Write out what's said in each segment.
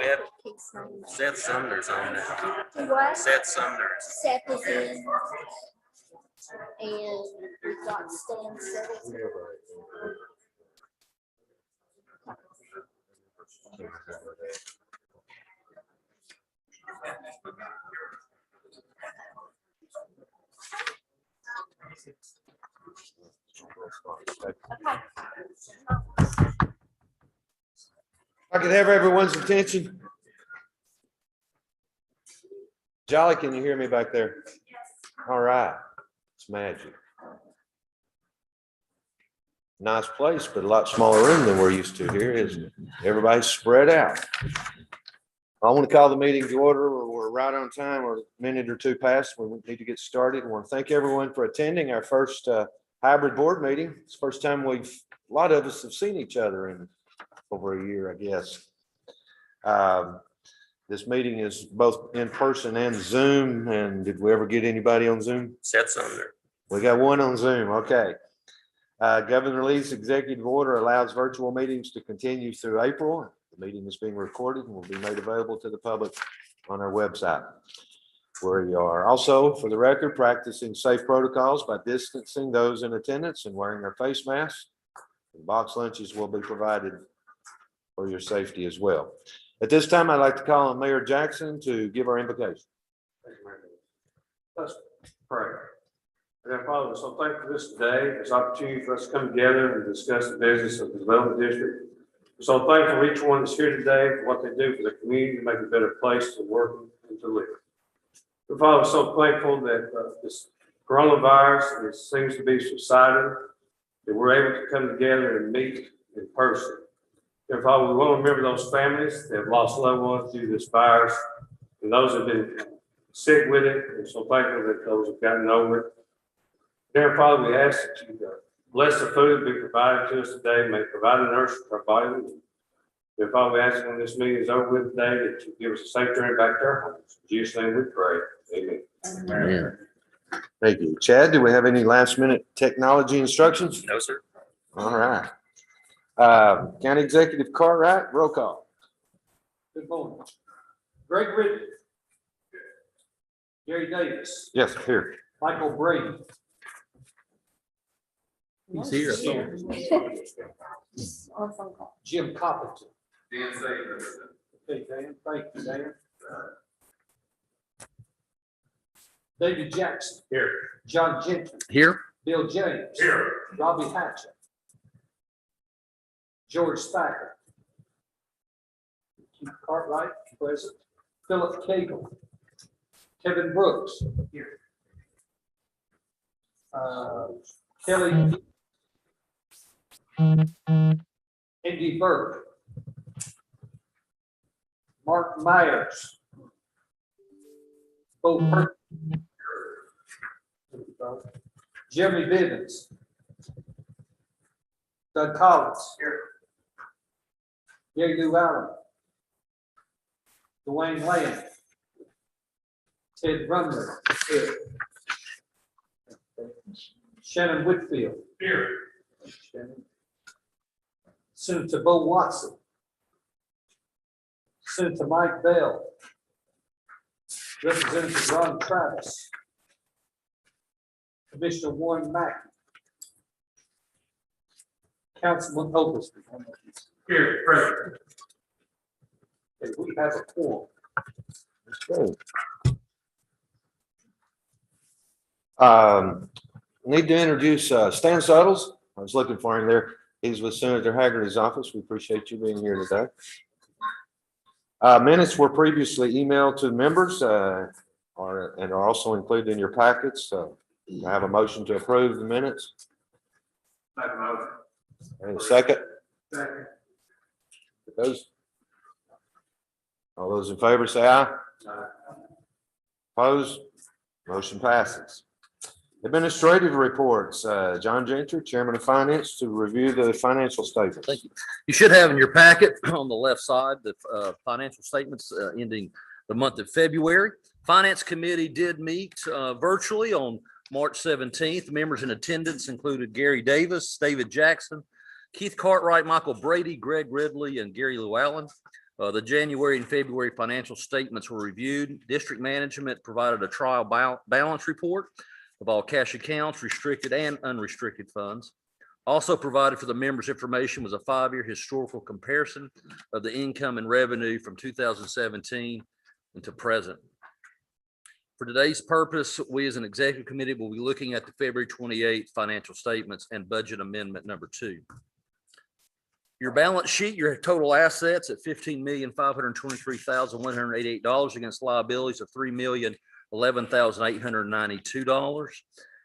had Seth Sumner's on there. What? Seth Sumner's. Seth is in. And we've got Stan Settles. I could have everyone's attention. Jolly, can you hear me back there? Yes. All right. It's magic. Nice place, but a lot smaller room than we're used to here, isn't it? Everybody's spread out. I want to call the meeting to order. We're right on time. We're a minute or two past. We need to get started. I want to thank everyone for attending our first hybrid board meeting. It's the first time a lot of us have seen each other in over a year, I guess. This meeting is both in person and Zoom. And did we ever get anybody on Zoom? Seth Sumner. We got one on Zoom. Okay. Governor Lee's executive order allows virtual meetings to continue through April. The meeting is being recorded and will be made available to the public on our website where you are. Also, for the record, practicing safe protocols by distancing those in attendance and wearing their face masks. Box lunches will be provided for your safety as well. At this time, I'd like to call on Mayor Jackson to give our invocation. Thank you, Mayor. Let's pray. And Father, we're so thankful for this day, this opportunity for us to come together and discuss the business of the development district. We're so thankful for each one that's here today for what they do for the community to make it a better place to work and to live. But Father, we're so thankful that this coronavirus, it seems to be subsiding, that we're able to come together and meet in person. And Father, we want to remember those families that have lost loved ones due to this virus and those that have been sick with it. We're so thankful that those have gotten over it. Dear Father, we ask that you bless the food that be provided to us today. May provide a nurse for our body. Dear Father, we ask when this meeting is over with today that you give us a safe journey back to our homes. In Jesus' name we pray. Amen. Amen. Thank you. Chad, do we have any last minute technology instructions? No, sir. All right. County Executive Cartwright, roll call. Good morning. Greg Ridley. Gary Davis. Yes, here. Michael Brady. He's here. On phone call. Jim Coppington. Dan Sager. Okay, Dan, thank you, Dan. David Jackson. Here. John Gentry. Here. Bill James. Here. Robbie Hatchett. George Thacker. Keith Cartwright, present. Philip Cagle. Kevin Brooks. Here. Kelly. Andy Burke. Mark Myers. Bo Perkins. Jeremy Bivens. Doug Collins. Here. Gary Llewellyn. Dwayne Land. Ted Brumler. Here. Shannon Whitfield. Here. Shannon. Senator Bo Watson. Senator Mike Bell. Representative Ron Travis. Commissioner Warren Mackey. Councilman Oglesby. Here. Present. And we have a quorum. Okay. Need to introduce Stan Suttles. I was looking for him there. He's with Senator Haggerty's office. We appreciate you being here today. Minutes were previously emailed to members and are also included in your packets. So I have a motion to approve the minutes. Make a motion. And a second. Second. All those in favor say aye. Opposed? Motion passes. Administrative reports. John Gentry, Chairman of Finance, to review the financial statements. Thank you. You should have in your packet on the left side the financial statements ending the month of February. Finance Committee did meet virtually on March 17th. Members in attendance included Gary Davis, David Jackson, Keith Cartwright, Michael Brady, Greg Ridley, and Gary Llewellyn. The January and February financial statements were reviewed. District management provided a trial balance report of all cash accounts, restricted and unrestricted funds. Also provided for the members' information was a 5-year historical comparison of the income and revenue from 2017 into present. For today's purpose, we as an executive committee will be looking at the February 28th financial statements and budget amendment number 2. Your balance sheet, your total assets at $15,523,188 against liabilities of $3,011,892.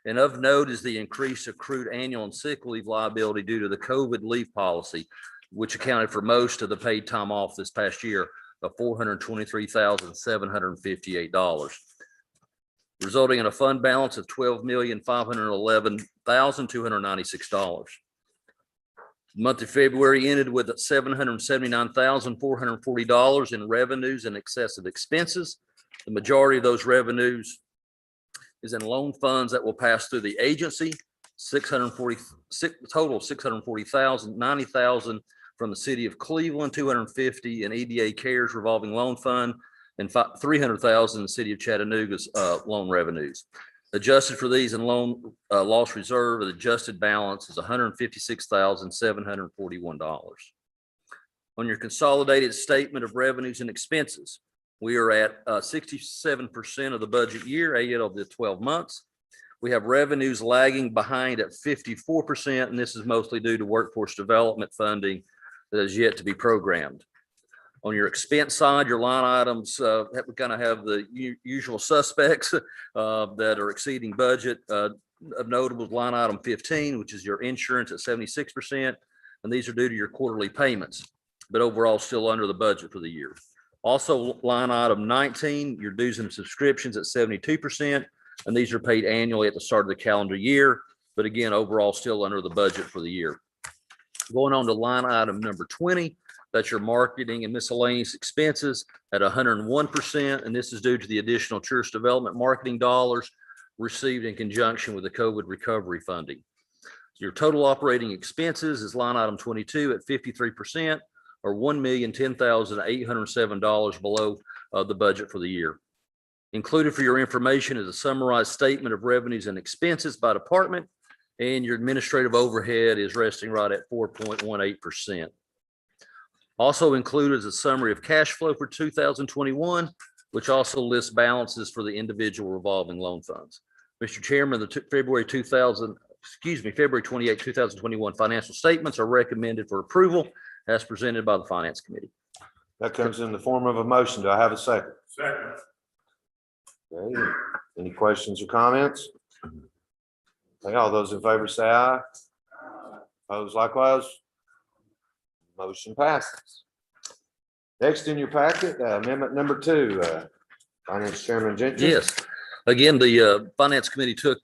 And of note is the increased accrued annual and sick leave liability due to the COVID leave policy, which accounted for most of the paid time off this past year of $423,758, resulting in a fund balance of $12,511,296. The month of February ended with $779,440 in revenues and excessive expenses. The majority of those revenues is in loan funds that will pass through the agency, total $640,000, $90,000 from the city of Cleveland, $250,000 in EDA CARES revolving loan fund, and $300,000 in the city of Chattanooga's loan revenues. Adjusted for these and loan loss reserve, the adjusted balance is $156,741. On your consolidated statement of revenues and expenses, we are at 67% of the budget year, 8 of the 12 months. We have revenues lagging behind at 54%, and this is mostly due to workforce development funding that is yet to be programmed. On your expense side, your line items we kind of have the usual suspects that are exceeding budget. Of notable is line item 15, which is your insurance at 76%, and these are due to your quarterly payments, but overall still under the budget for the year. Also, line item 19, your dues and subscriptions at 72%, and these are paid annually at the start of the calendar year, but again, overall still under the budget for the year. Going on to line item number 20, that's your marketing and miscellaneous expenses at 101%, and this is due to the additional tourist development marketing dollars received in conjunction with the COVID recovery funding. Your total operating expenses is line item 22 at 53%, or $1,010,807 below the budget for the year. Included for your information is a summarized statement of revenues and expenses by department, and your administrative overhead is resting right at 4.18%. Also included is a summary of cash flow for 2021, which also lists balances for the individual revolving loan funds. Mr. Chairman, the February 28, 2021 financial statements are recommended for approval as presented by the Finance Committee. That comes in the form of a motion. Do I have a second? Second. Okay. Any questions or comments? Okay, all those in favor say aye. Opposed likewise. Motion passes. Next in your packet, amendment number 2, Finance Chairman Jenkins. Yes. Again, the Finance Committee took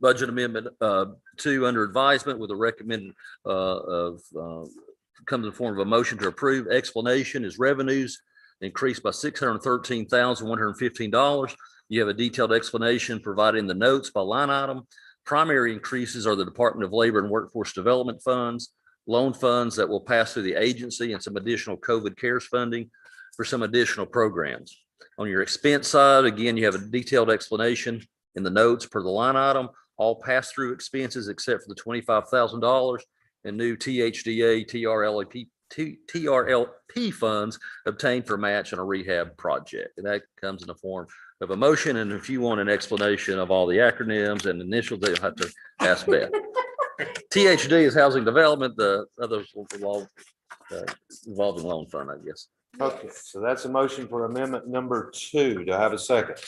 budget amendment 2 under advisement with a recommended comes in the form of a motion to approve. Explanation is revenues increased by $613,115. You have a detailed explanation provided in the notes by line item. Primary increases are the Department of Labor and Workforce Development funds, loan funds that will pass through the agency, and some additional COVID CARES funding for some additional programs. On your expense side, again, you have a detailed explanation in the notes per the line item, all pass-through expenses except for the $25,000 in new THDA, TRLP funds obtained for match on a rehab project. And that comes in the form of a motion. And if you want an explanation of all the acronyms and initials, they'll have to ask Beth. THD is housing development, the others will revolving loan fund, I guess. Okay, so that's a motion for amendment number 2. Do I have a second?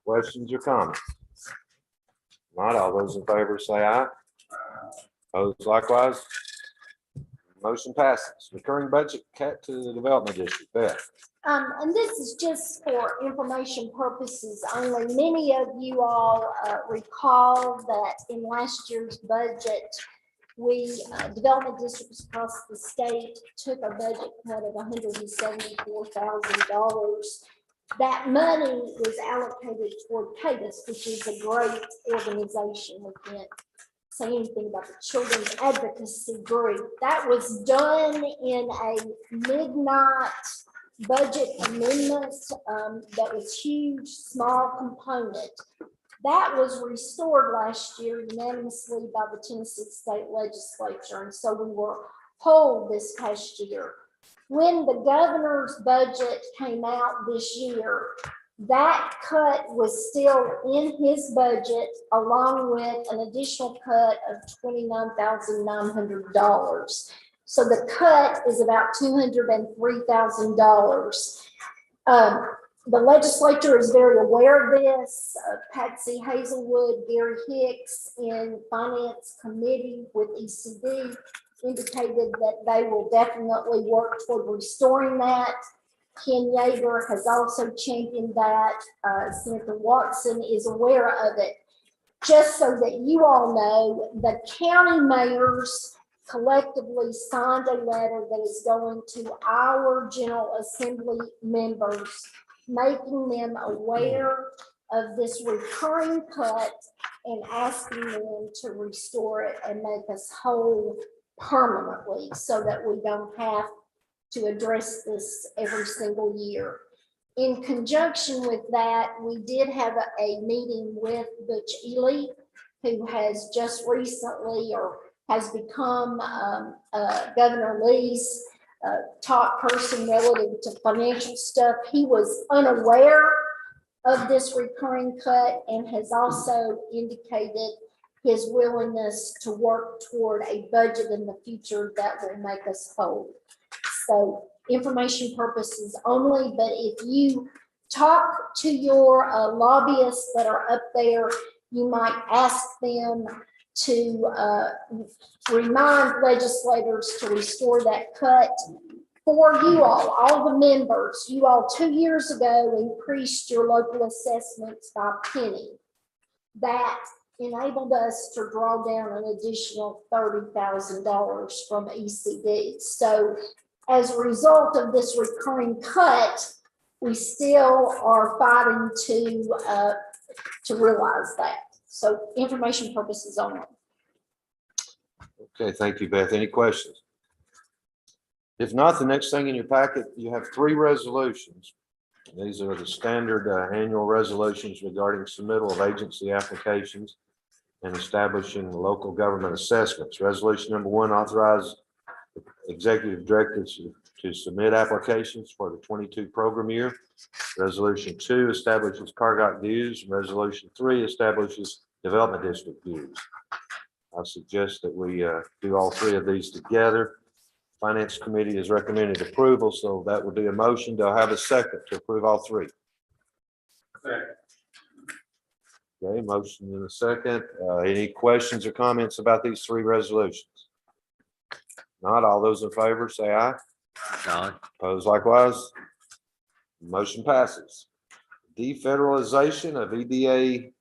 Questions or comments? Not all those in favor say aye. Opposed likewise. Motion passes. Recurring budget cut to the development district. Beth. And this is just for information purposes only. Many of you all recall that in last year's budget, we, development districts across the state, took a budget cut of $174,000. That money was allocated toward CADIS, which is a great organization within say anything about the Children's Advocacy Group. That was done in a midnight budget amendment that was huge, small component. That was restored last year unanimously by the Tennessee State Legislature, and so we were whole this past year. When the governor's budget came out this year, that cut was still in his budget, along with an additional cut of $29,900. So the cut is about $203,000. The legislature is very aware of this. Patsy Hazelwood, Gary Hicks in Finance Committee with ECD indicated that they will definitely work toward restoring that. Ken Yeager has also championed that. Senator Watson is aware of it. Just so that you all know, the county mayors collectively signed a letter that is going to our General Assembly members, making them aware of this recurring cut and asking them to restore it and make us whole permanently so that we don't have to address this every single year. In conjunction with that, we did have a meeting with Butch Ely, who has just recently or has become Governor Lee's top person relative to financial stuff. He was unaware of this recurring cut and has also indicated his willingness to work toward a budget in the future that will make us whole. So information purposes only, but if you talk to your lobbyists that are up there, you might ask them to remind legislators to restore that cut for you all the members. You all 2 years ago increased your local assessments by a penny. That enabled us to draw down an additional $30,000 from ECD. So as a result of this recurring cut, we still are fighting to realize that. So information purposes only. Okay, thank you, Beth. Any questions? If not, the next thing in your packet, you have 3 resolutions. These are the standard annual resolutions regarding submittal of agency applications and establishing local government assessments. Resolution number 1, authorize the executive directors to submit applications for the 22 program year. Resolution 2 establishes Cargot dues. Resolution 3 establishes development district dues. I suggest that we do all 3 of these together. Finance Committee has recommended approval, so that would be a motion. Do I have a second to approve all 3? Second. Okay, motion in a second. Any questions or comments about these 3 resolutions? Not all those in favor, say aye. Aye. Opposed likewise. Motion passes. Defederalization of EDA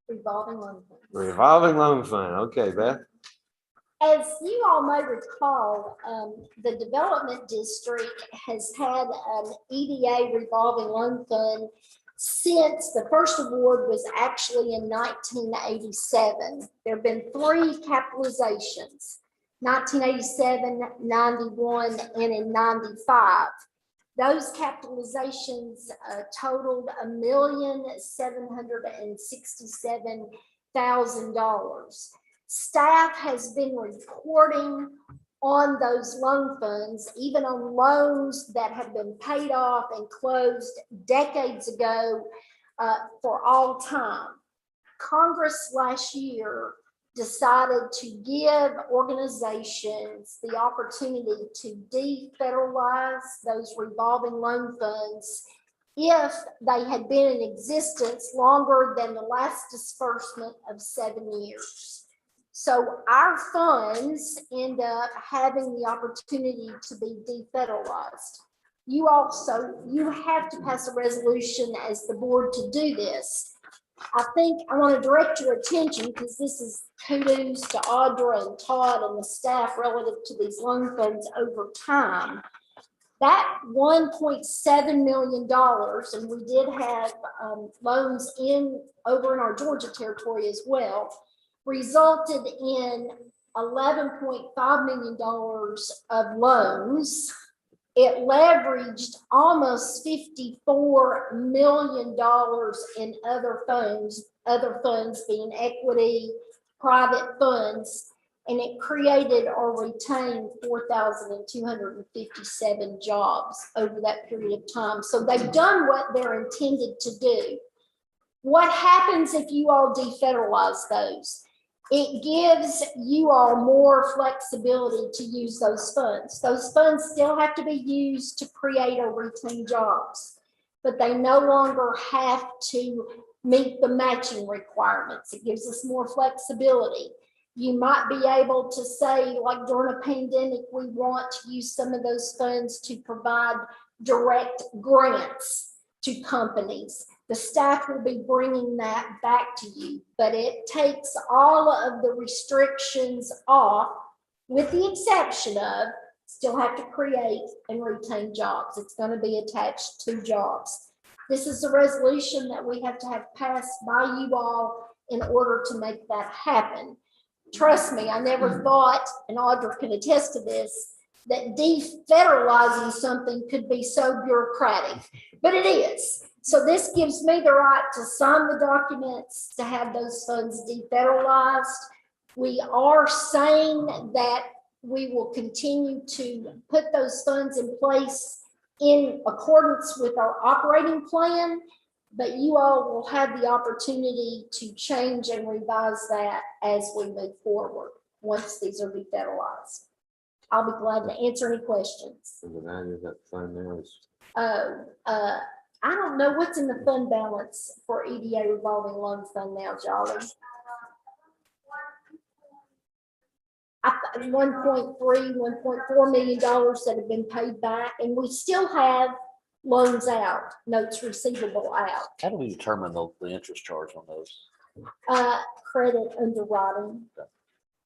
Revolving loan fund. revolving loan fund. Okay, Beth. As you all may recall, the development district has had an EDA revolving loan fund since the first award was actually in 1987. There have been 3 capitalizations, 1987, 91, and in 95. Those capitalizations totaled $1,767,000. Staff has been reporting on those loan funds, even on loans that have been paid off and closed decades ago for all time. Congress last year decided to give organizations the opportunity to defederalize those revolving loan funds if they had been in existence longer than the last disbursement of 7 years. So our funds end up having the opportunity to be defederalized. You have to pass a resolution as the board to do this. I think I want to direct your attention, because this is kudos to Audra and Todd and the staff relative to these loan funds over time. That $1.7 million, and we did have loans over in our Georgia territory as well. resulted in $11.5 million of loans. It leveraged almost $54 million in other funds being equity, private funds, and it created or retained 4,257 jobs over that period of time. So they've done what they're intended to do. What happens if you all defederalize those? It gives you all more flexibility to use those funds. Those funds still have to be used to create or retain jobs, but they no longer have to meet the matching requirements. It gives us more flexibility. You might be able to say, like during a pandemic, we want to use some of those funds to provide direct grants to companies. The staff will be bringing that back to you, but it takes all of the restrictions off, with the exception of still have to create and retain jobs. It's going to be attached to jobs. This is a resolution that we have to have passed by you all in order to make that happen. Trust me, I never thought, and Audra can attest to this, that defederalizing something could be so bureaucratic, but it is. So this gives me the right to sign the documents to have those funds defederalized. We are saying that we will continue to put those funds in place in accordance with our operating plan, but you all will have the opportunity to change and revise that as we move forward once these are defederalized. I'll be glad to answer any questions. And the value of that fund now is, I don't know what's in the fund balance for EDA revolving loan fund now, Jolly. 1.3, $1.4 million that have been paid back, and we still have loans out, notes receivable out. How do we determine the interest charge on those? Credit underwriting.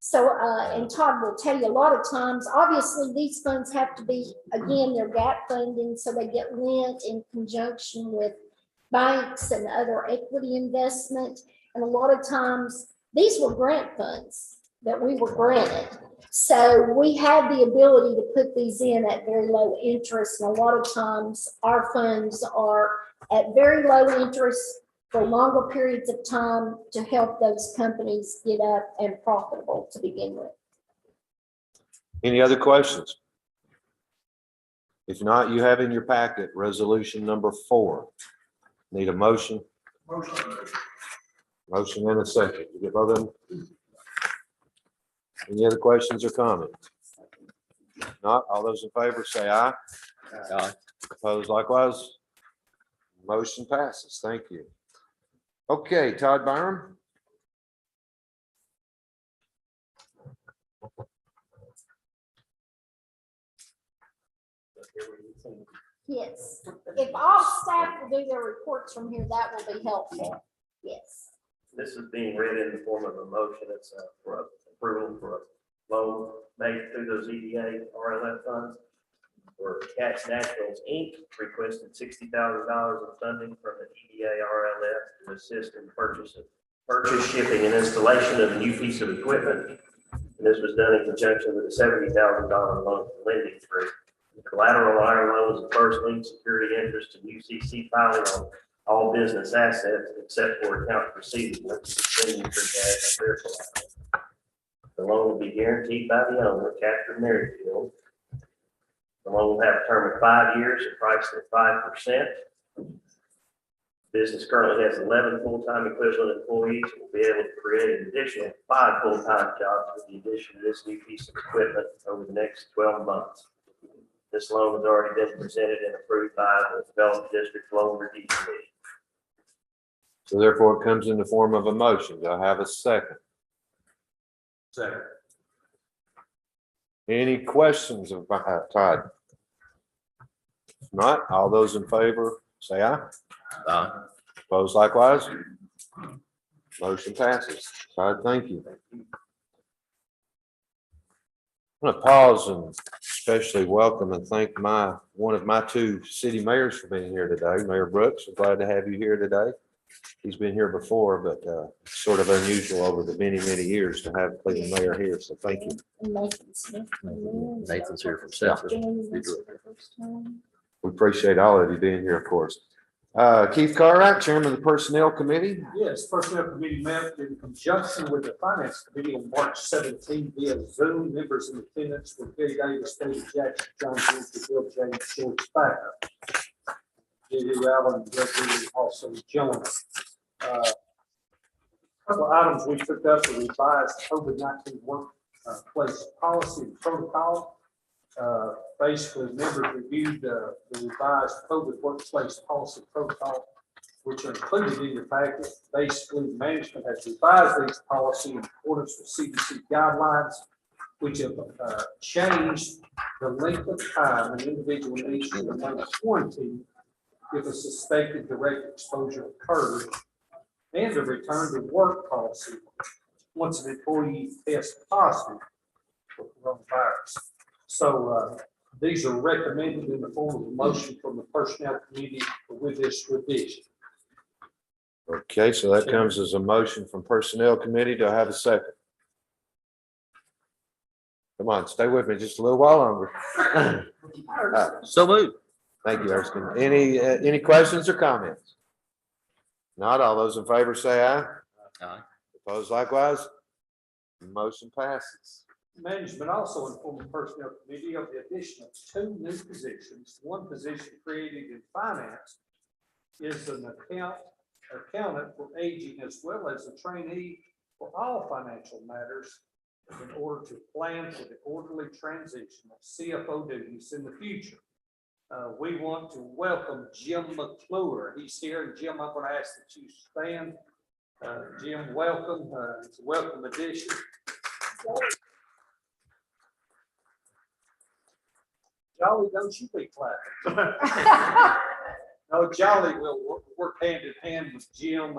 So, and Todd will tell you, a lot of times, obviously, these funds have to be, again, they're gap funding, so they get lent in conjunction with banks and other equity investment. And a lot of times, these were grant funds that we were granted. So we have the ability to put these in at very low interest. And a lot of times, our funds are at very low interest for longer periods of time to help those companies get up and profitable to begin with. any other questions? If not, you have in your packet resolution number 4. Need a motion? Motion and a second. You get both of them? Any other questions or comments? If not, all those in favor say aye. Aye. Opposed likewise? Motion passes. Thank you. Okay, Todd Byram. Yes, if all staff will do their reports from here, that will be helpful. Yes. This is being read in the form of a motion. It's for approval for a loan made through those EDA RLF funds for Catch Naturals Inc. requested $60,000 in funding from the EDA RLF to assist in purchase, shipping, and installation of a new piece of equipment. And this was done in conjunction with a $70,000 loan from Lending Tree. The collateral iron loans and first lien security interest and UCC filing on all business assets except for accounts receivable. Lending Tree has their collateral. The loan will be guaranteed by the owner, Catherine Merrifield. The loan will have a term of 5 years and priced at 5%. Business currently has 11 full-time equivalent employees and will be able to create an additional 5 full-time jobs with the addition of this new piece of equipment over the next 12 months. This loan has already been presented and approved by the Development District Loan Review Committee. So therefore it comes in the form of a motion. Do I have a second? Second. Any questions of Todd? If not, all those in favor, say aye. Aye. Opposed likewise? Motion passes. Todd, thank you. I'm going to pause and especially welcome and thank one of my 2 city mayors for being here today. Mayor Brooks, we're glad to have you here today. He's been here before, but sort of unusual over the many, many years to have Cleveland mayor here, so thank you. And Nathan Smith. Nathan's here from South. Joining us for the first time. We appreciate all of you being here, of course. Keith Cartwright, Chairman of the Personnel Committee. Yes, Personnel Committee met in conjunction with the Finance Committee on March 17 via Zoom. Members in attendance were Gary Davis, David Jackson, John Wilson, Bill James, George Thacker. J.D. Allen, Gregory also joined. Couple of items we took up: the revised COVID-19 workplace policy and protocol. Basically, members reviewed the revised COVID workplace policy protocol, which are included in your packet. Basically, management has revised these policies in accordance with CDC guidelines, which have changed the length of time an individual needs to remain quarantined if a suspected direct exposure occurs, and the return to work policy once an employee tests positive for coronavirus. So these are recommended in the form of a motion from the Personnel Committee with this revision. Okay, so that comes as a motion from Personnel Committee. Do I have a second? Come on, stay with me just a little while longer. So moved. Thank you, Erskine. Any questions or comments? Not all those in favor say aye. Aye. Opposed likewise. Motion passes. Management also informed the Personnel Committee of the addition of 2 new positions. One position created in finance is an accountant for aging, as well as a trainee for all financial matters in order to plan for the orderly transition of CFO duties in the future. We want to welcome Jim McClure. He's here, and Jim, I'm going to ask that you stand. Jim, welcome. It's a welcome addition. Jolly, don't you be clapping. No, Jolly will work hand in hand with Jim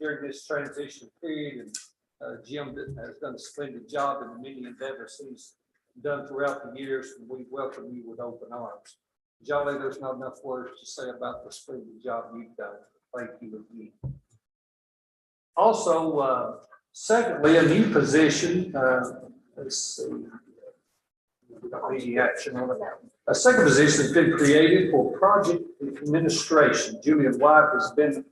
during this transition period. And Jim has done a splendid job in the many endeavors he's done throughout the years, and we welcome you with open arms. Jolly, there's not enough words to say about the splendid job you've done. Thank you again. Also, secondly, a new position. Let's see. We got any action on it. A second position has been created for project administration. Julian White has been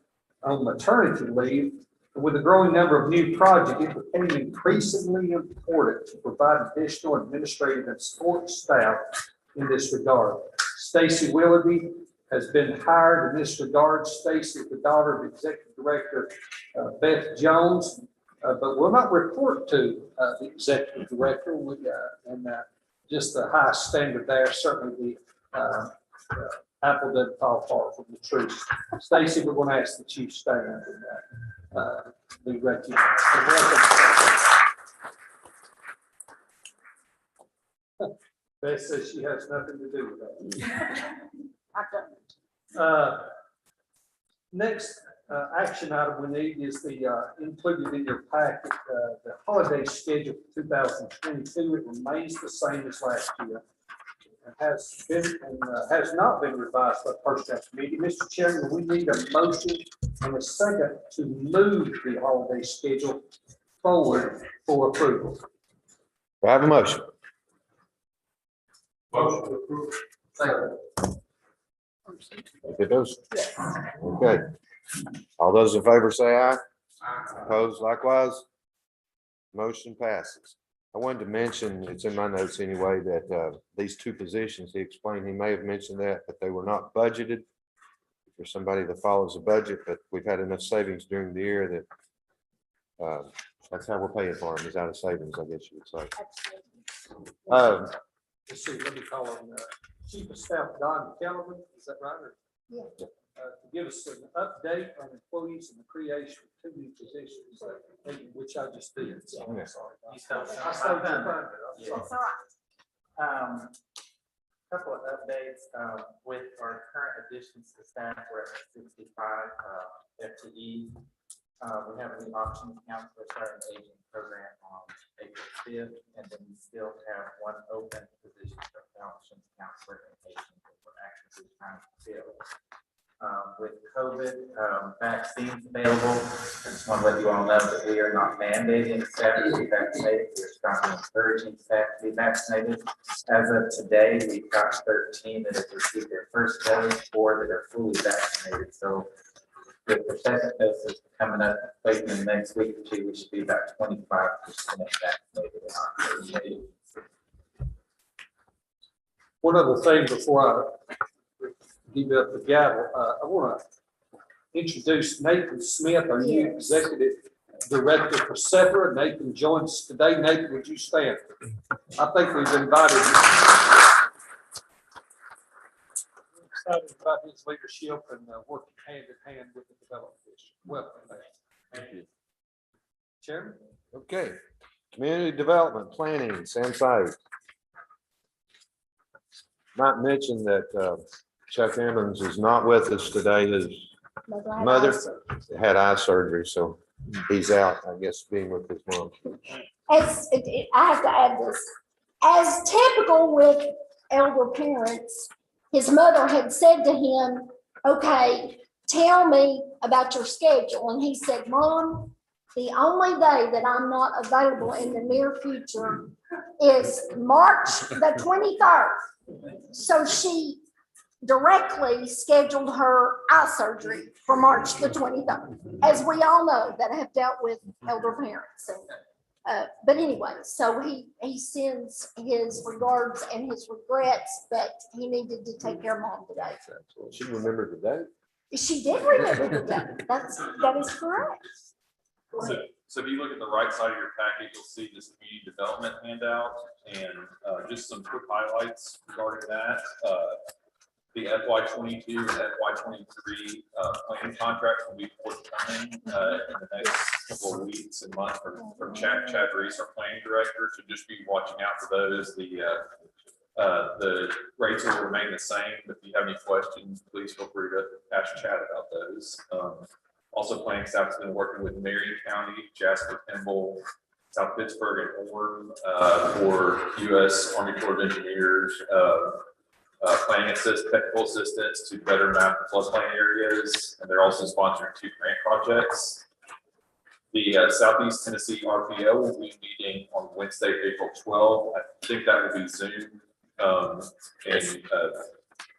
on maternity leave. With a growing number of new projects, it became increasingly important to provide additional administrative and support staff in this regard. Stacy Willoughby has been hired in this regard. Stacy is the daughter of Executive Director Beth Jones, but will not report to the Executive Director. Just the high standard there. Certainly the apple doesn't fall far from the tree. Stacy, we're going to ask that you stand and be recognized. Beth says she has nothing to do with that. Next action item we need is the included in your packet, the holiday schedule for 2022. It remains the same as last year. It has been and has not been revised by the Personnel Committee. Mr. Chairman, we need a motion and a second to move the holiday schedule forward for approval. Do I have a motion? Motion to approve. Second. If it does. Okay. All those in favor say aye. Opposed likewise. Motion passes. I wanted to mention, it's in my notes anyway, that these 2 positions, he explained, he may have mentioned that, but they were not budgeted for somebody that follows a budget, but we've had enough savings during the year that that's how we're paying for them, is out of savings, I guess you would say. Let's see, let me call him Chief of Staff Don Kellerman. Is that right? Yeah. To give us an update on employees and the creation of 2 new positions, which I just did. So I'm sorry. I stole your thunder. I'm sorry. That's all right. Couple of updates with our current additions to staff. We're at 65 FTE. We have the option counselor starting the aging program on April 5th, and then we still have 1 open position for option counselor and aging that we're actively trying to fill. With COVID vaccines available, I just want to let you all know that we are not mandating staff to be vaccinated. We're strongly encouraging staff to be vaccinated. As of today, we've got 13 that have received their first dose, 4 that are fully vaccinated. So with the second doses coming up late in the next week or two, we should be about 25% vaccinated in our community. One other thing before I give up the gavel, I want to introduce Nathan Smith, our new Yes. executive director for SETD. Nathan joins us today. Nathan, would you stand? I think we've invited you. Excited about his leadership and working hand in hand with the development district. Welcome, Nathan. Thank you. Chairman? Okay, community development planning, Sam Side. Not mention that Chuck Emmons is not with us today. His mother had eye surgery, so he's out, I guess, being with his mom. I have to add this, as typical with elder parents, his mother had said to him, okay, tell me about your schedule. And he said, Mom, the only day that I'm not available in the near future is March the 23rd. So she directly scheduled her eye surgery for March the 23rd, as we all know that have dealt with elder parents. And, but anyway, so he sends his regards and his regrets, but he needed to take care of Mom today. She remembered the date. She did remember the day. That is correct. So if you look at the right side of your packet, you'll see this community development handout and just some quick highlights regarding that. The FY 22 and FY 23 planning contract will be forthcoming in the next couple of weeks and months from Chad Reese, our planning director. So just be watching out for those. The rates will remain the same. If you have any questions, please feel free to ask Chad about those. Also, planning staff has been working with Marion County, Jasper, Kimball, South Pittsburgh, and Orem for U.S. Army Corps of Engineers planning technical assistance to better map the floodplain areas, and they're also sponsoring 2 grant projects. The Southeast Tennessee RPO will be meeting on Wednesday, April 12th. I think that will be Zoom, and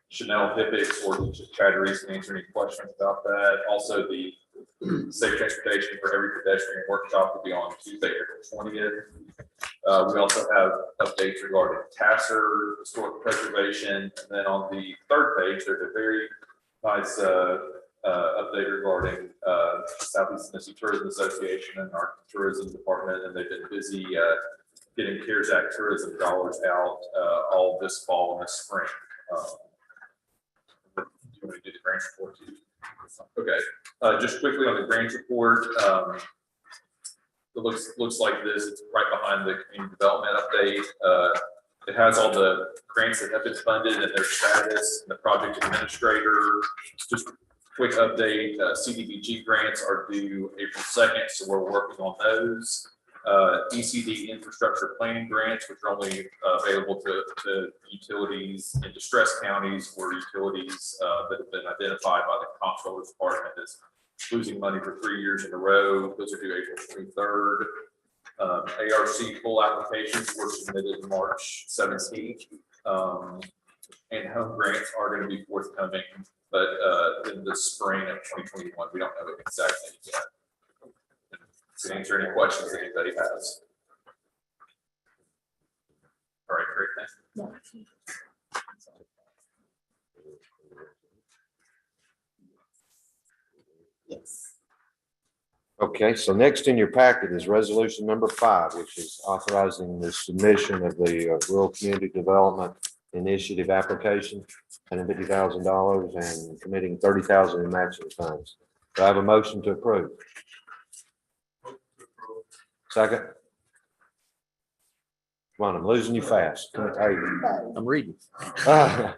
Chanel Pippix or Chad Reese can answer any questions about that. Also, the Safe Transportation for Every Pedestrian workshop will be on Tuesday, April 20th. We also have updates regarding TASSER, historic preservation, and then on the 3rd page, there's a very nice update regarding Southeast Tennessee Tourism Association and our tourism department, and they've been busy getting CARES Act tourism dollars out all this fall and this spring. Do you want to do the grants report too? Okay, just quickly on the grants report. It looks like this. It's right behind the community development update. It has all the grants that have been funded and their status, and the project administrator. Just a quick update, CDBG grants are due April 2nd, so we're working on those. ECD infrastructure planning grants, which are only available to utilities in distressed counties or utilities that have been identified by the comptroller's department as losing money for 3 years in a row. Those are due April 23rd. ARC full applications were submitted March 17th. And home grants are going to be forthcoming, but in the spring of 2021, we don't know it exactly yet. To answer any questions that anybody has. All right, great, thanks. Yes. Okay, so next in your packet is resolution number 5, which is authorizing the submission of the Rural Community Development Initiative application, $150,000 and committing $30,000 in matching funds. Do I have a motion to approve? Second. Come on, I'm losing you fast. Come on, hey. I'm reading. Before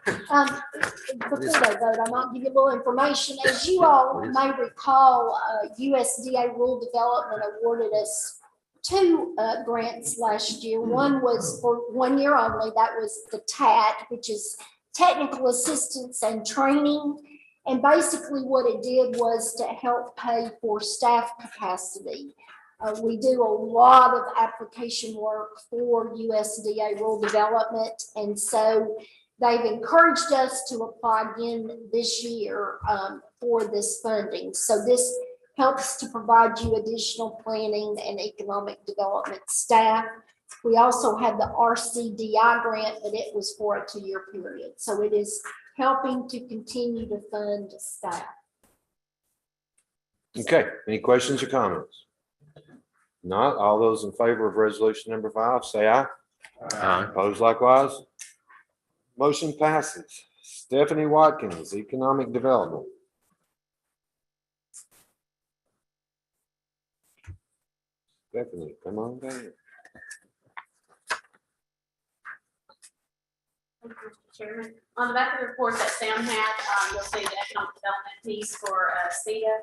they vote, I might give you a little information. As you all may recall, USDA Rural Development awarded us 2 grants last year. One was for 1 year only. That was the TAT, which is Technical Assistance and Training. And basically what it did was to help pay for staff capacity. We do a lot of application work for USDA rural development. And so they've encouraged us to apply again this year for this funding. So this helps to provide you additional planning and economic development staff. We also had the RCDI grant, but it was for a 2-year period. So it is helping to continue to fund staff. Okay, any questions or comments? Not, all those in favor of resolution number 5, say aye. Aye. Opposed likewise. Motion passes. Stephanie Watkins, Economic Development. Stephanie, come on down. Thank you, Mr. Chairman. On the back of the report that Sam had, you'll see the economic development piece for SETA.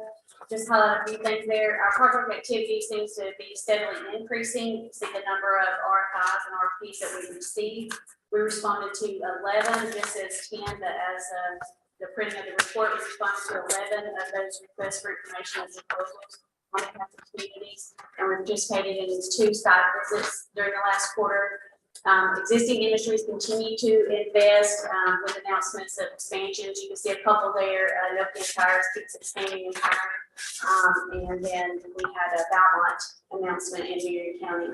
Just highlight a few things there. Our project activity seems to be steadily increasing. You can see the number of RFIs and RFPs that we received. We responded to 11. This is 10, but as the printing of the report, we responded to 11 of those requests for information and proposals on behalf of communities. And we participated in these 2 site visits during the last quarter. Existing industries continue to invest with announcements of expansions. You can see a couple there. Nokia Tires keeps expanding and hiring. And then we had a Valmont announcement in Marion County.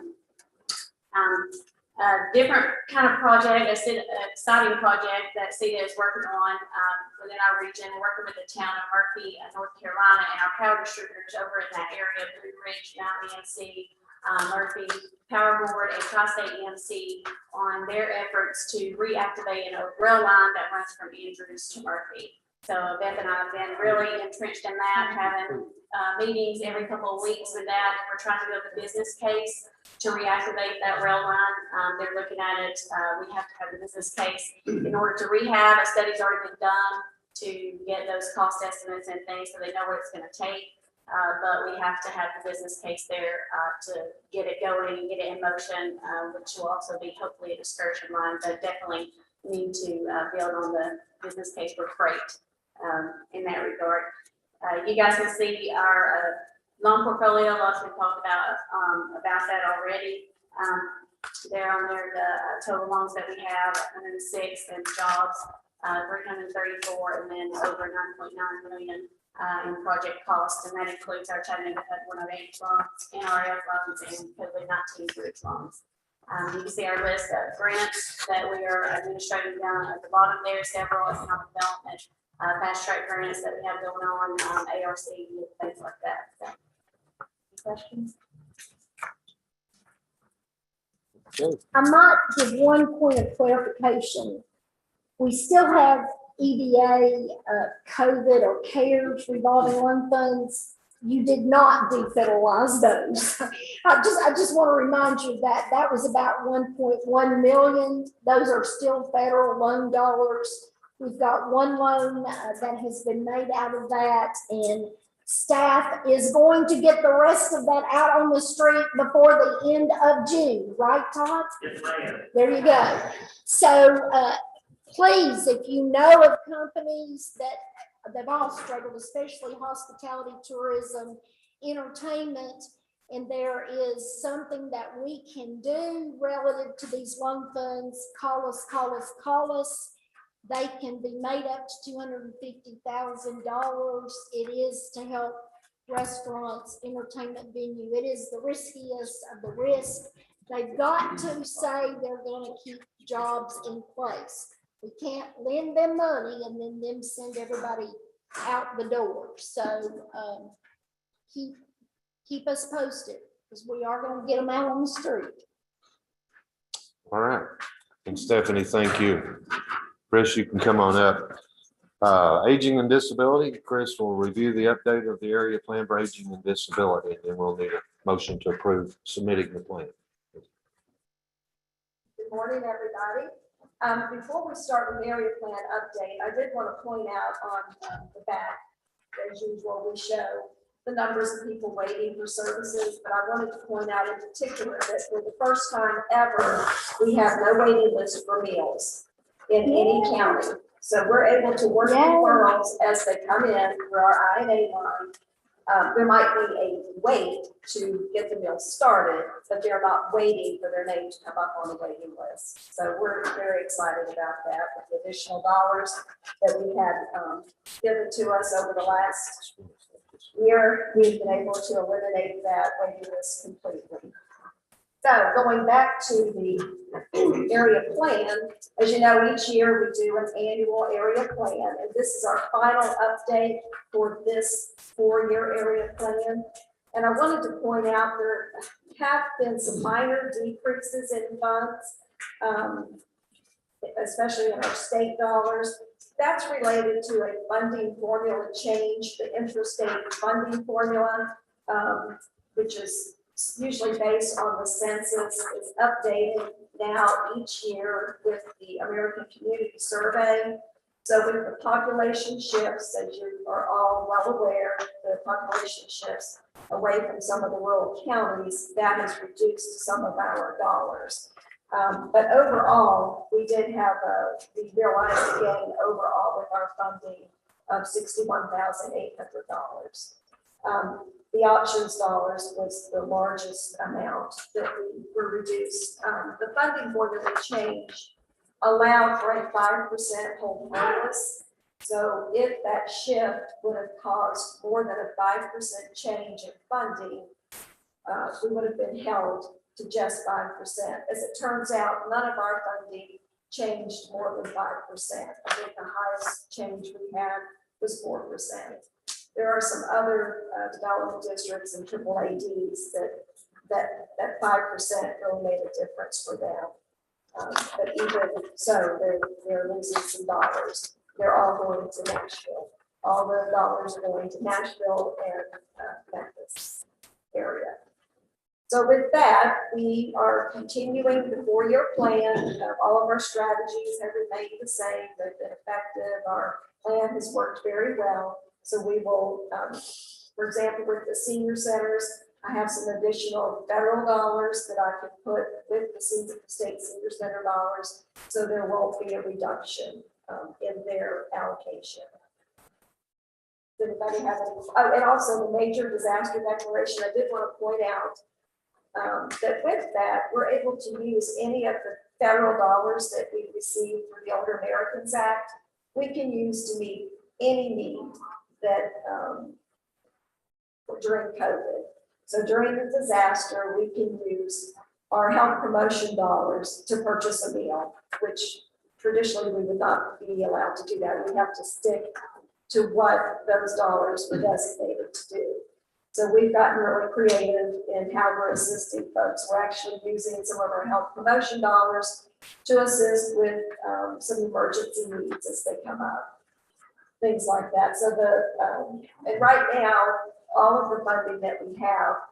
Different kind of project, exciting project that CETA is working on within our region, working with the town of Murphy, North Carolina, and our power distributors over in that area, Blue Ridge, Mountain EMC, Murphy Power Board, and Tri-State EMC on their efforts to reactivate a rail line that runs from Andrews to Murphy. So Beth and I have been really entrenched in that, having meetings every couple of weeks with that. We're trying to build a business case to reactivate that rail line. They're looking at it. We have to have a business case in order to rehab. A study's already been done to get those cost estimates and things so they know what it's going to take. But we have to have the business case there to get it going and get it in motion, which will also be hopefully a dispersion line, but definitely need to build on the business case for freight in that regard. You guys can see our loan portfolio. Lots been talked about that already. There on there, the total loans that we have, 106, and jobs, 334, and then over 9.9 million in project costs, and that includes our Chattanooga HUD 108 loans, NRF loans, and COVID-19 bridge loans. You can see our list of grants that we are administrating down at the bottom there, several economic development, fast track grants that we have going on, ARC, things like that. So, any questions? I might give one point of clarification. We still have EDA, COVID or CARES revolving loan funds. You did not defederalize those. I just want to remind you that that was about 1.1 million. Those are still federal loan dollars. We've got one loan that has been made out of that, and staff is going to get the rest of that out on the street before the end of June, right, Todd? Yes, ma'am. There you go. So please, if you know of companies that they've all struggled, especially hospitality, tourism, entertainment, and there is something that we can do relative to these loan funds, call us. They can be made up to $250,000. It is to help restaurants, entertainment venue. It is the riskiest of the risk. They've got to say they're going to keep jobs in place. We can't lend them money and then them send everybody out the door. So keep us posted, because we are going to get them out on the street. All right. And Stephanie, thank you. Chris, you can come on up. Aging and disability, Chris will review the update of the area plan for aging and disability, and then we'll need a motion to approve submitting the plan. Good morning, everybody. Before we start with the area plan update, I did want to point out on the back, as usual, we show the numbers of people waiting for services, but I wanted to point out in particular that for the first time ever, we have no waiting list for meals in any county. So we're able to work with Yay. girls as they come in for our I&A line. There might be a wait to get the meal started, but they're not waiting for their name to come up on the waiting list. So we're very excited about that with the additional dollars that we had given to us over the last year. We've been able to eliminate that waiting list completely. So going back to the area plan, as you know, each year we do an annual area plan, and this is our final update for this 4-year area plan. And I wanted to point out there have been some minor decreases in funds, especially in our state dollars. That's related to a funding formula change, the interstate funding formula, which is usually based on the census, is updated now each year with the American Community Survey. So with the population shifts, as you are all well aware, the population shifts away from some of the rural counties, that has reduced some of our dollars. But overall, we did have we realized a gain overall with our funding of $61,800. The options dollars was the largest amount that we were reduced. The funding formula change allowed for a 5% hold harmless. So if that shift would have caused more than a 5% change in funding, we would have been held to just 5%. As it turns out, none of our funding changed more than 5%. I think the highest change we had was 4%. There are some other development districts and AAADs that 5% really made a difference for them. But even so, they're losing some dollars. They're all going to Nashville. All the dollars are going to Nashville and Memphis area. So with that, we are continuing the 4-year plan. All of our strategies have remained the same. They've been effective. Our plan has worked very well. So we will, for example, with the senior centers, I have some additional federal dollars that I can put with the state senior center dollars. So there won't be a reduction in their allocation. Does anybody have any? Oh, and also the major disaster declaration. I did want to point out that with that, we're able to use any of the federal dollars that we receive for the Older Americans Act. We can use to meet any need that during COVID. So during the disaster, we can use our health promotion dollars to purchase a meal, which traditionally we would not be allowed to do that. We have to stick to what those dollars were designated to do. So we've gotten really creative in how we're assisting folks. We're actually using some of our health promotion dollars to assist with some emergency needs as they come up, things like that. So and right now, all of the funding that we have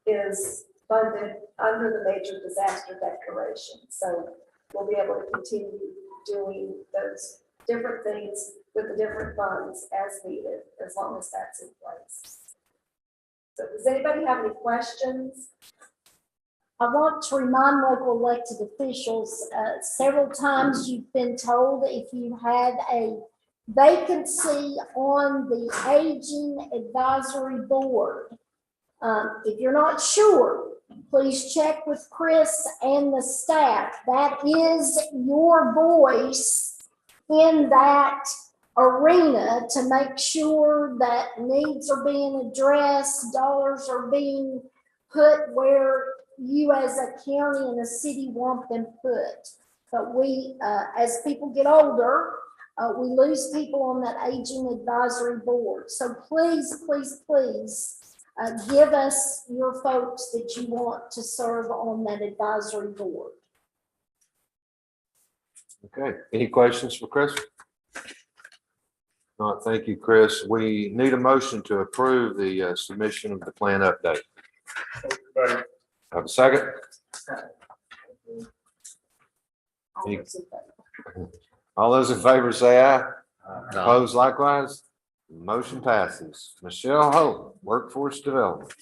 is funded under the major disaster declaration. So we'll be able to continue doing those different things with the different funds as needed, as long as that's in place. So does anybody have any questions? I want to remind local elected officials, several times you've been told if you had a vacancy on the Aging Advisory Board. If you're not sure, please check with Chris and the staff. That is your voice in that arena to make sure that needs are being addressed, dollars are being put where you as a county and a city want them put. But we, as people get older, we lose people on that Aging Advisory Board. So please, please, please give us your folks that you want to serve on that advisory board. Okay, any questions for Chris? No, thank you, Chris. We need a motion to approve the submission of the plan update. Have a second? Any- All those in favor say aye. Opposed likewise. Motion passes. Michelle Holt, Workforce Development.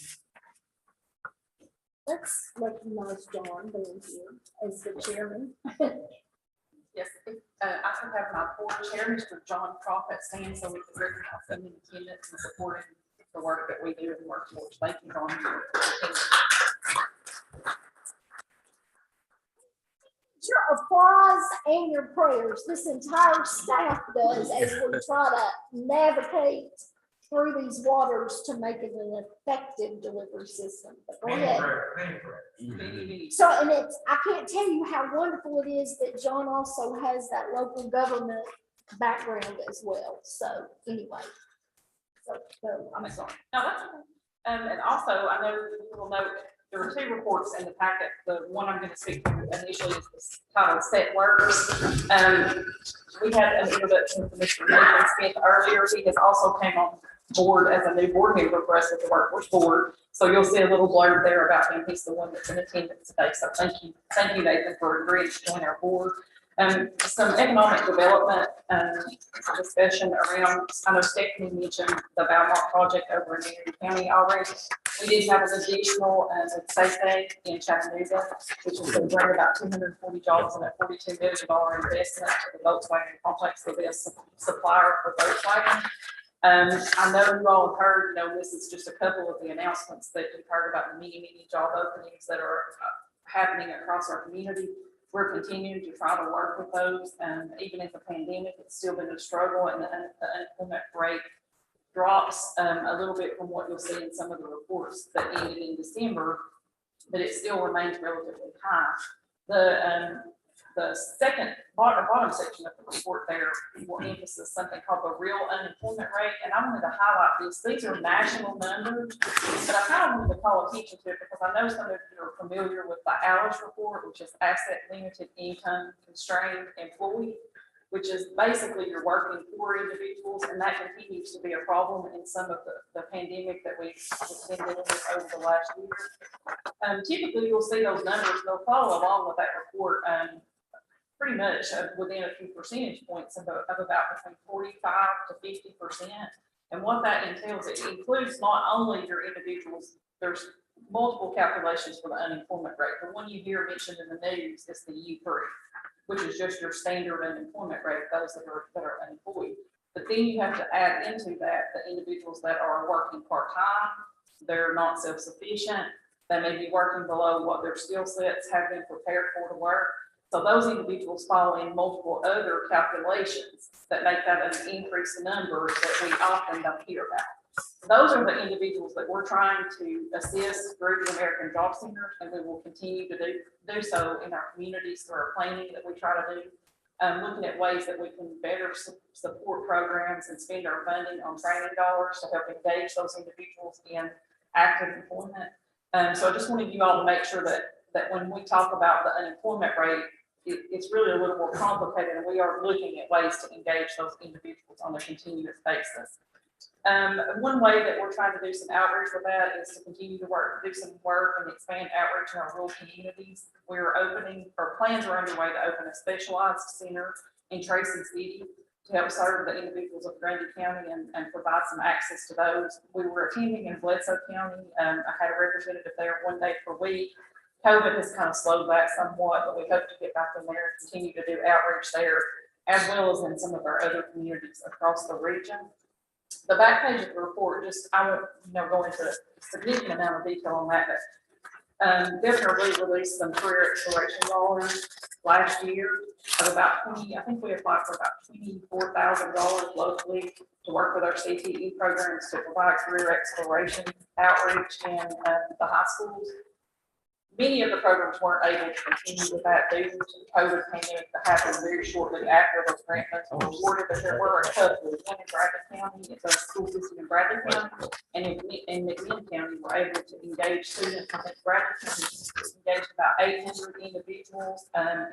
Let's recognize John being here as the chairman. Yes, I could have my board chair, Mr. John Prophet, stand so we can recognize him in attendance and supporting the work that we do in the workforce. Thank you, John. Your applause and your prayers, this entire staff does as we try to navigate through these waters to make it an effective delivery system. But go ahead. So, and it's, I can't tell you how wonderful it is that John also has that local government background as well. So anyway. So I'm sorry. No, that's okay. And also, I know you will note, there were two reports in the packet. The one I'm going to speak to initially is titled Set Works. We had an introduction from Mr. Nathan Smith earlier. He has also came on board as a new board member for us with the Workforce Board. So you'll see a little blurb there about him. He's the one that's in attendance today. So thank you, Nathan, for agreeing to join our board. Some economic development discussion around, I know Stephanie mentioned the Valmont project over in Marion County already. We did have an additional SETD in Chattanooga, which is going to bring about 240 jobs and a $42 million investment to the Volkswagen complex to be a supplier for Volkswagen. I know you all have heard, this is just a couple of the announcements that you've heard about the many job openings that are happening across our community. We're continuing to try to work with those, and even in the pandemic, it's still been a struggle, and the unemployment rate drops a little bit from what you'll see in some of the reports that ended in December, but it still remains relatively high. The second bottom section of the report there will emphasize something called the real unemployment rate, and I wanted to highlight this. These are national numbers, but I kind of wanted to call attention to it because I know some of you are familiar with the ALIS report, which is Asset Limited Income Constrained Employee, which is basically you're working for individuals, and that continues to be a problem in some of the pandemic that we've been dealing with over the last year. Typically, you'll see those numbers, they'll follow along with that report pretty much within a few percentage points of about between 45 to 50%. And what that entails, it includes not only your individuals, there's multiple calculations for the unemployment rate. The one you hear mentioned in the news is the U3, which is just your standard unemployment rate, those that are unemployed. But then you have to add into that the individuals that are working part-time, they're not self-sufficient, they may be working below what their skill sets have been prepared for to work. So those individuals fall in multiple other calculations that make that an increased number that we often don't hear about. Those are the individuals that we're trying to assist through the American Job Center, and we will continue to do so in our communities through our planning that we try to do, looking at ways that we can better support programs and spend our funding on training dollars to help engage those individuals in active employment. So I just wanted you all to make sure that when we talk about the unemployment rate, it's really a little more complicated, and we are looking at ways to engage those individuals on a continuous basis. One way that we're trying to do some outreach with that is to continue to do some work and expand outreach in our rural communities. We're opening, or plans are underway to open a specialized center in Tracy City to help serve the individuals of Grundy County and provide some access to those. We were attending in Bledsoe County. I had a representative there one day per week. COVID has kind of slowed back somewhat, but we hope to get back in there and continue to do outreach there, as well as in some of our other communities across the region. The back page of the report, I won't go into a significant amount of detail on that, but Governor Lee released some career exploration dollars last year of about 20, I think we applied for about $24,000 locally to work with our CTE programs to provide career exploration outreach in the high schools. Many of the programs weren't able to continue with that due to the COVID pandemic that happened very shortly after those grant funds were awarded, but there were a couple. One in Bradley County, it's a school system in Bradley County, and in McMinn County, we're able to engage students. I think Bradley County engaged about 800 individuals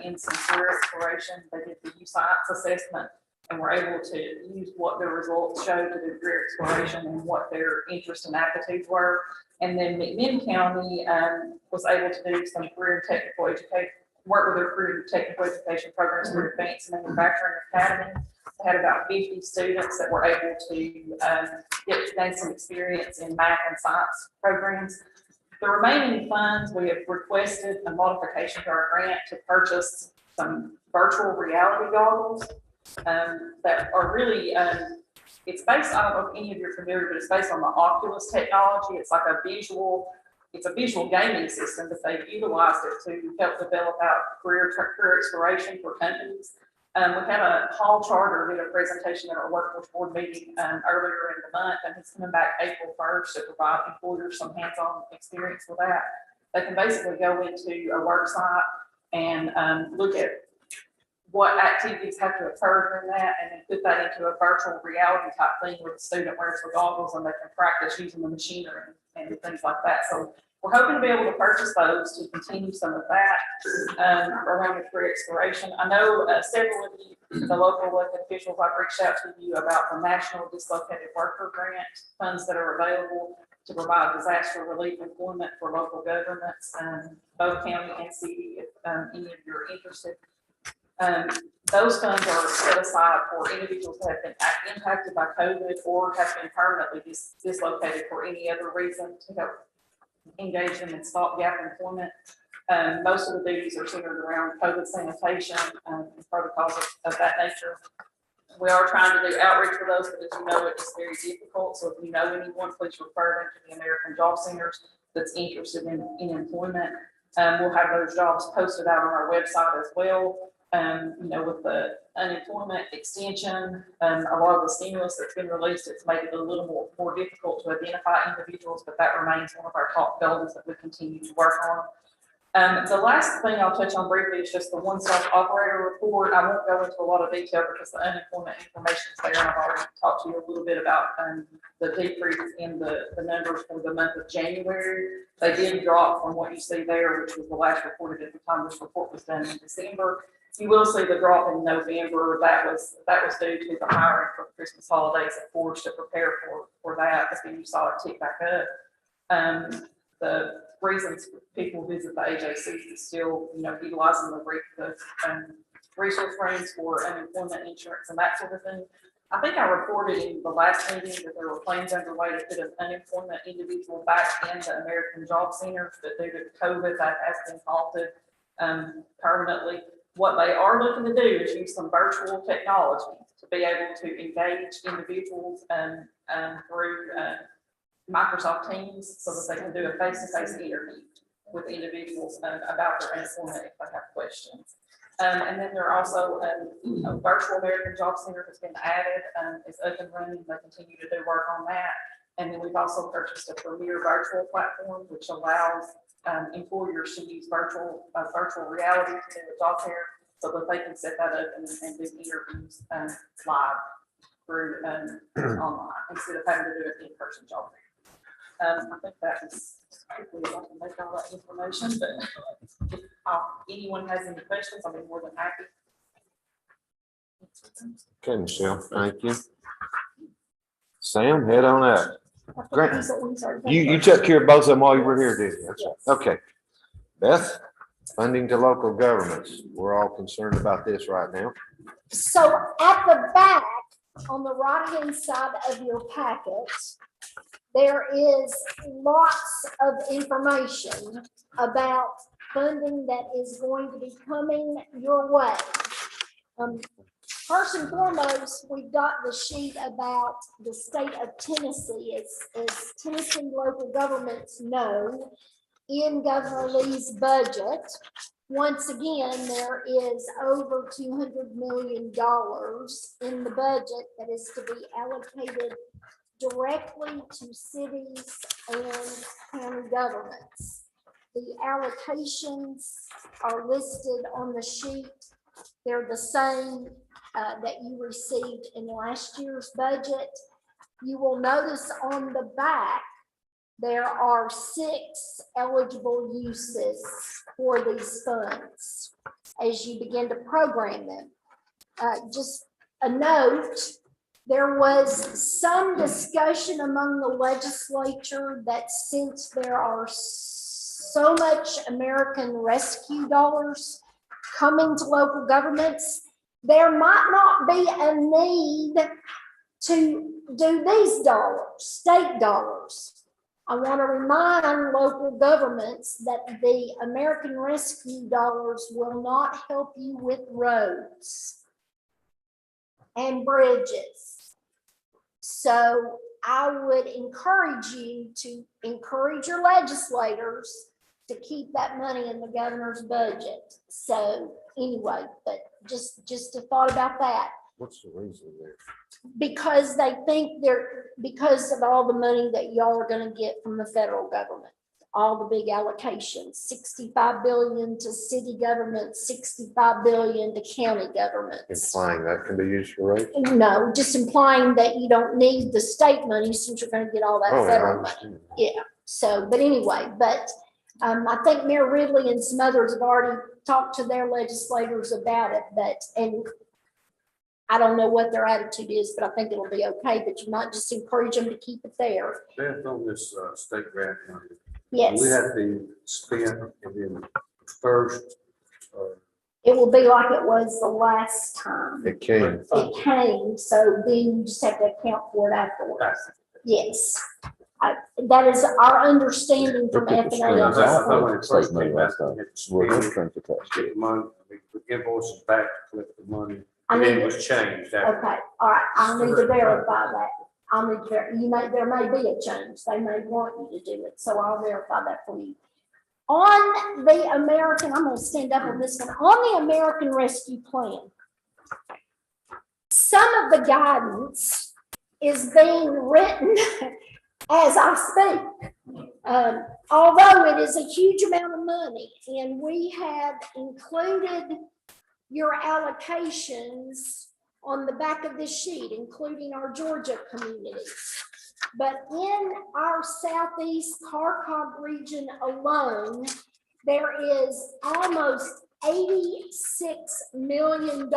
in some career exploration. They did the U-Science assessment, and we're able to use what their results showed to do career exploration and what their interests and aptitudes were. And then McMinn County was able to do some career and technical education, work with their career and technical education programs through Advanced Manufacturing Academy. They had about 50 students that were able to gain some experience in math and science programs. The remaining funds, we have requested a modification to our grant to purchase some virtual reality goggles that are really, it's based, I don't know if any of you are familiar, but it's based on the Oculus technology. It's like a visual gaming system that they've utilized it to help develop out career exploration for companies. We had a Hall Charter did a presentation at our workforce board meeting earlier in the month, and he's coming back April 1st to provide employers some hands-on experience with that. They can basically go into a work site and look at what activities have to occur during that, and then put that into a virtual reality type thing where the student wears the goggles and they can practice using the machinery and things like that. So we're hoping to be able to purchase those to continue some of that around the career exploration. I know several of you, the local elected officials, I've reached out to you about the National Dislocated Worker Grant funds that are available to provide disaster relief employment for local governments, both county and city, if any of you are interested. Those funds are set aside for individuals that have been impacted by COVID or have been permanently dislocated for any other reason to help engage them in stopgap employment. Most of the duties are centered around COVID sanitation and protocols of that nature. We are trying to do outreach for those, but as you know, it's very difficult. So if you know anyone, please refer them to the American Job Centers that's interested in employment. We'll have those jobs posted out on our website as well. With the unemployment extension, a lot of the stimulus that's been released, it's made it a little more difficult to identify individuals, but that remains one of our top goals that we continue to work on. The last thing I'll touch on briefly is just the one-stop operator report. I won't go into a lot of detail because the unemployment information is there, and I've already talked to you a little bit about the decrease in the numbers for the month of January. They did drop from what you see there, which was the last reported at the time this report was done in December. You will see the drop in November. That was due to the hiring for the Christmas holidays at Forge to prepare for that. But then you saw it tick back up. The reasons people visit the AJC is still, utilizing the resource rooms for unemployment insurance and that sort of thing. I think I reported in the last meeting that there were plans underway to put an unemployment individual back in the American Job Centers, but due to COVID, that has been halted permanently. What they are looking to do is use some virtual technology to be able to engage individuals through Microsoft Teams so that they can do a face-to-face interview with individuals about their employment if they have questions. And then there are also a virtual American Job Center has been added, it's up and running. They continue to do work on that. And then we've also purchased a premier virtual platform, which allows employers to use virtual reality to do a job fair so that they can set that up and do interviews live through online instead of having to do an in-person job fair. I think that is quickly if I can make all that information, but if anyone has any questions, I'll be more than happy. Okay, Michelle, thank you. Sam, head on up. Grant, you took care of both of them while you were here, didn't you? Yes. Okay. Beth, funding to local governments. We're all concerned about this right now. So at the back, on the right-hand side of your packet, there is lots of information about funding that is going to be coming your way. First and foremost, we've got the sheet about the state of Tennessee. As Tennessee local governments know, in Governor Lee's budget, once again, there is over $200 million in the budget that is to be allocated directly to cities and county governments. The allocations are listed on the sheet. They're the same that you received in last year's budget. You will notice on the back, there are 6 eligible uses for these funds as you begin to program them. Just a note, there was some discussion among the legislature that since there are so much American Rescue dollars coming to local governments, there might not be a need to do these dollars, state dollars. I want to remind local governments that the American Rescue dollars will not help you with roads and bridges. So I would encourage you to encourage your legislators to keep that money in the governor's budget. So anyway, but just a thought about that. What's the reason there? Because they think because of all the money that y'all are gonna get from the federal government, all the big allocations, 65 billion to city government, 65 billion to county governments. Implying that can be used for roads? No, just implying that you don't need the state money since you're gonna get all that Oh, yeah, I federal money. understand. Yeah, so, but anyway, I think Mayor Ridley and some others have already talked to their legislators about it, and I don't know what their attitude is, but I think it'll be okay, but you might just encourage them to keep it there. Based on this, state grant money, Yes, we have to spend and then first, it will be like it was the last time. It came. It came, so then you just have to account for it afterwards. Yes. That is our understanding from F and I A. thought when it first State money came out, last time. we had to We're spend, not trying to touch get it. the money, the invoices back to collect the money, I and then need it was changed after. Okay, all right, I'll need to verify that. I'll need to, there may be a change, they may want you to do it, so I'll verify that for you. On the American, I'm gonna stand up on this one, on the American Rescue Plan, some of the guidance is being written as I speak. Although it is a huge amount of money, and we have included your allocations on the back of this sheet, including our Georgia communities. But in our Southeast Carcog region alone, there is almost $86 million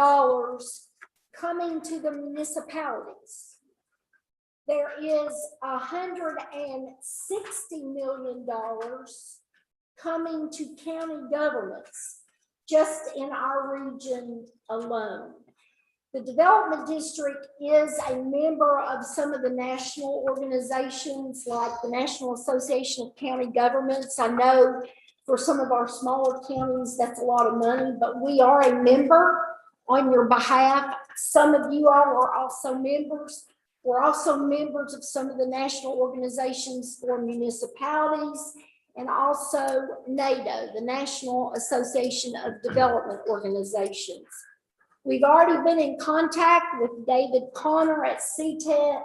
coming to the municipalities. There is $160 million coming to county governments just in our region alone. The development district is a member of some of the national organizations like the National Association of County Governments. I know for some of our smaller counties, that's a lot of money, but we are a member on your behalf. Some of you all are also members. We're also members of some of the national organizations for municipalities, and also NATO, the National Association of Development Organizations. We've already been in contact with David Connor at CTEX,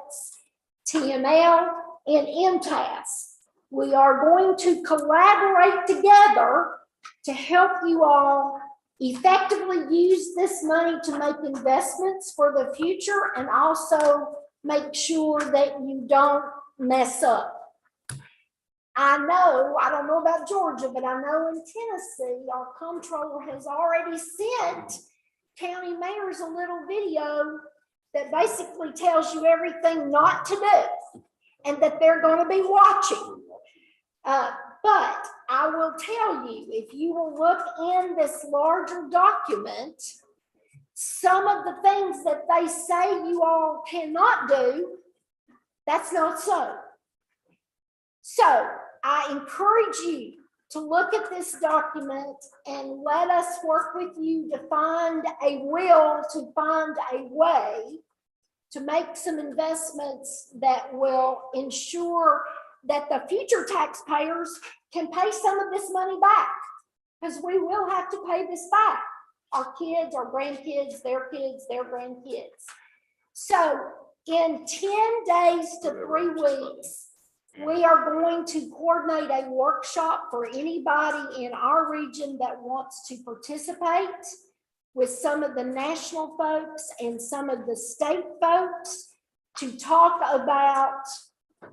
TML, and MTAS. We are going to collaborate together to help you all effectively use this money to make investments for the future and also make sure that you don't mess up. I don't know about Georgia, but I know in Tennessee, our comptroller has already sent county mayors a little video that basically tells you everything not to do and that they're going to be watching. But I will tell you, if you will look in this larger document, some of the things that they say you all cannot do, that's not so. So I encourage you to look at this document and let us work with you to find a way to make some investments that will ensure that the future taxpayers can pay some of this money back, because we will have to pay this back. Our kids, our grandkids, their grandkids. So in 10 days to 3 weeks, we are going to coordinate a workshop for anybody in our region that wants to participate with some of the national folks and some of the state folks to talk about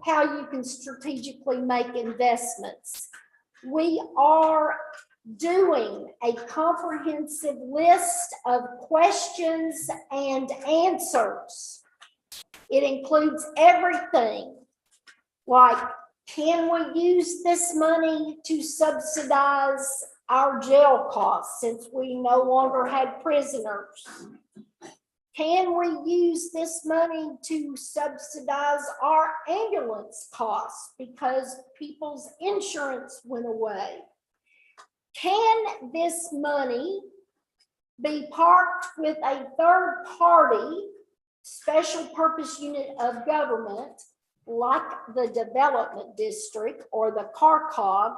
how you can strategically make investments. We are doing a comprehensive list of questions and answers. It includes everything like, can we use this money to subsidize our jail costs since we no longer had prisoners? Can we use this money to subsidize our ambulance costs because people's insurance went away? Can this money be parked with a third party special purpose unit of government like the development district or the CARCOG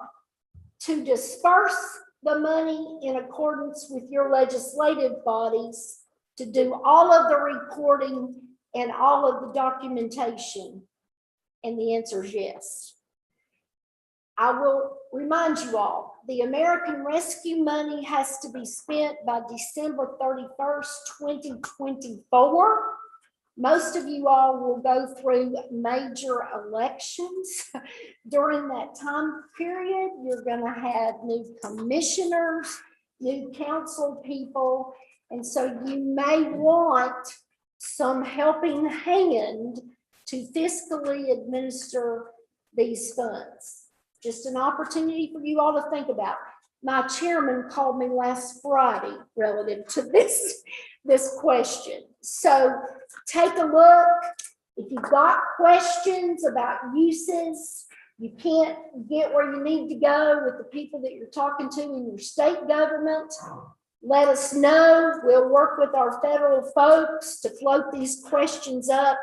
to disperse the money in accordance with your legislative bodies to do all of the reporting and all of the documentation? And the answer is yes. I will remind you all, the American Rescue money has to be spent by December 31st, 2024. Most of you all will go through major elections during that time period. You're going to have new commissioners, new council people, and so you may want some helping hand to fiscally administer these funds. Just an opportunity for you all to think about. My chairman called me last Friday relative to this question. So take a look. If you've got questions about uses, you can't get where you need to go with the people that you're talking to in your state government, let us know. We'll work with our federal folks to float these questions up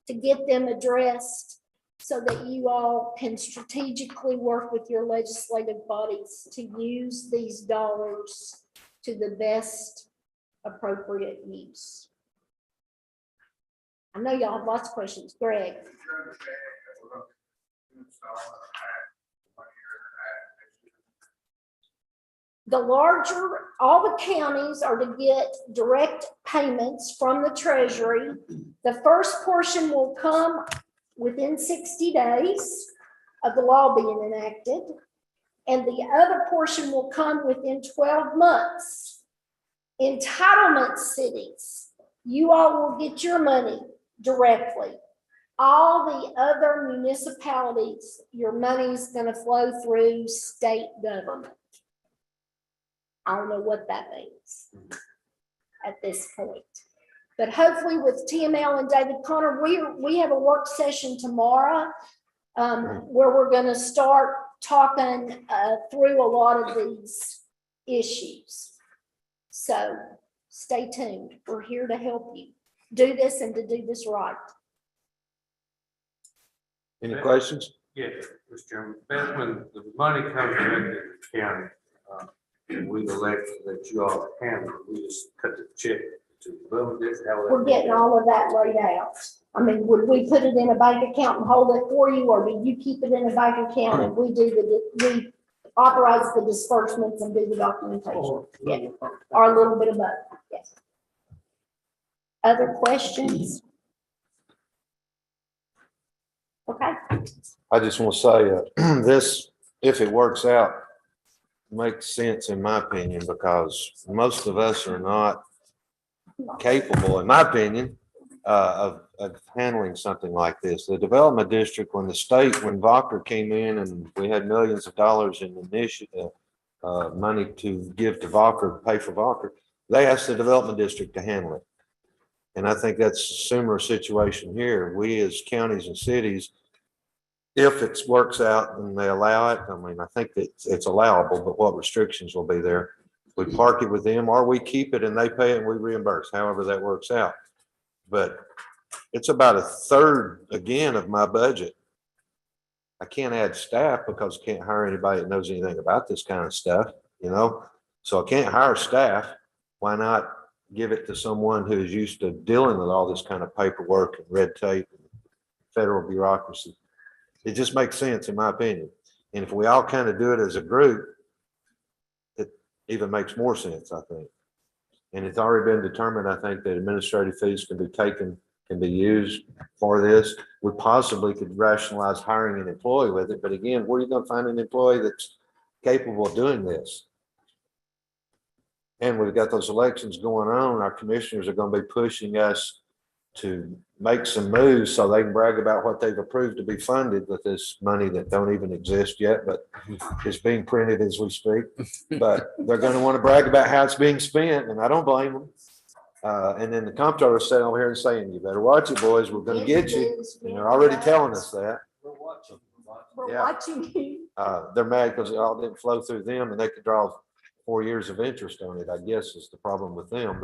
to get them addressed so that you all can strategically work with your legislative bodies to use these dollars to the best appropriate use. I know y'all have lots of questions. Greg. The larger, all the counties are to get direct payments from the Treasury. The first portion will come within 60 days of the law being enacted, and the other portion will come within 12 months. Entitlement cities, you all will get your money directly. All the other municipalities, your money's going to flow through state government. I don't know what that means at this point. But hopefully with TML and David Connor, we have a work session tomorrow where we're going to start talking through a lot of these issues. So stay tuned. We're here to help you do this and to do this right. Any questions? Yeah, Mr. Chairman, Beth, when the money comes directly to the county, and we elect that you all handle it, we just cut the check to develop this. We're getting all of that laid out. I mean, would we put it in a bank account and hold it for you, or do you keep it in a bank account and we authorize the disbursements and do the documentation? Yeah. Or a little bit of both, yes. Other questions? Okay. I just want to say this, if it works out, makes sense in my opinion, because most of us are not capable, in my opinion, of handling something like this. The development district, when Vocker came in and we had millions of dollars in initiative, money to give to Vocker, pay for Vocker, they asked the development district to handle it. And I think that's a similar situation here. We as counties and cities, if it works out and they allow it, I mean, I think that it's allowable, but what restrictions will be there? We park it with them, or we keep it and they pay it and we reimburse, however that works out. But it's about a third, again, of my budget. I can't add staff because I can't hire anybody that knows anything about this kind of stuff, you know? So I can't hire staff. Why not give it to someone who is used to dealing with all this kind of paperwork and red tape and federal bureaucracy? It just makes sense, in my opinion. And if we all kind of do it as a group, it even makes more sense, I think. And it's already been determined, I think, that administrative fees can be taken, can be used for this. We possibly could rationalize hiring an employee with it. But again, where are you going to find an employee that's capable of doing this? And we've got those elections going on. Our commissioners are going to be pushing us to make some moves so they can brag about what they've approved to be funded with this money that don't even exist yet, but is being printed as we speak. But they're going to want to brag about how it's being spent, and I don't blame them. And then the comptroller is sitting over here and saying, you better watch it, boys, we're gonna get you. And they're already telling us that. We're watching. We're Yeah. watching you. They're mad because it all didn't flow through them and they could draw 4 years of interest on it, I guess is the problem with them.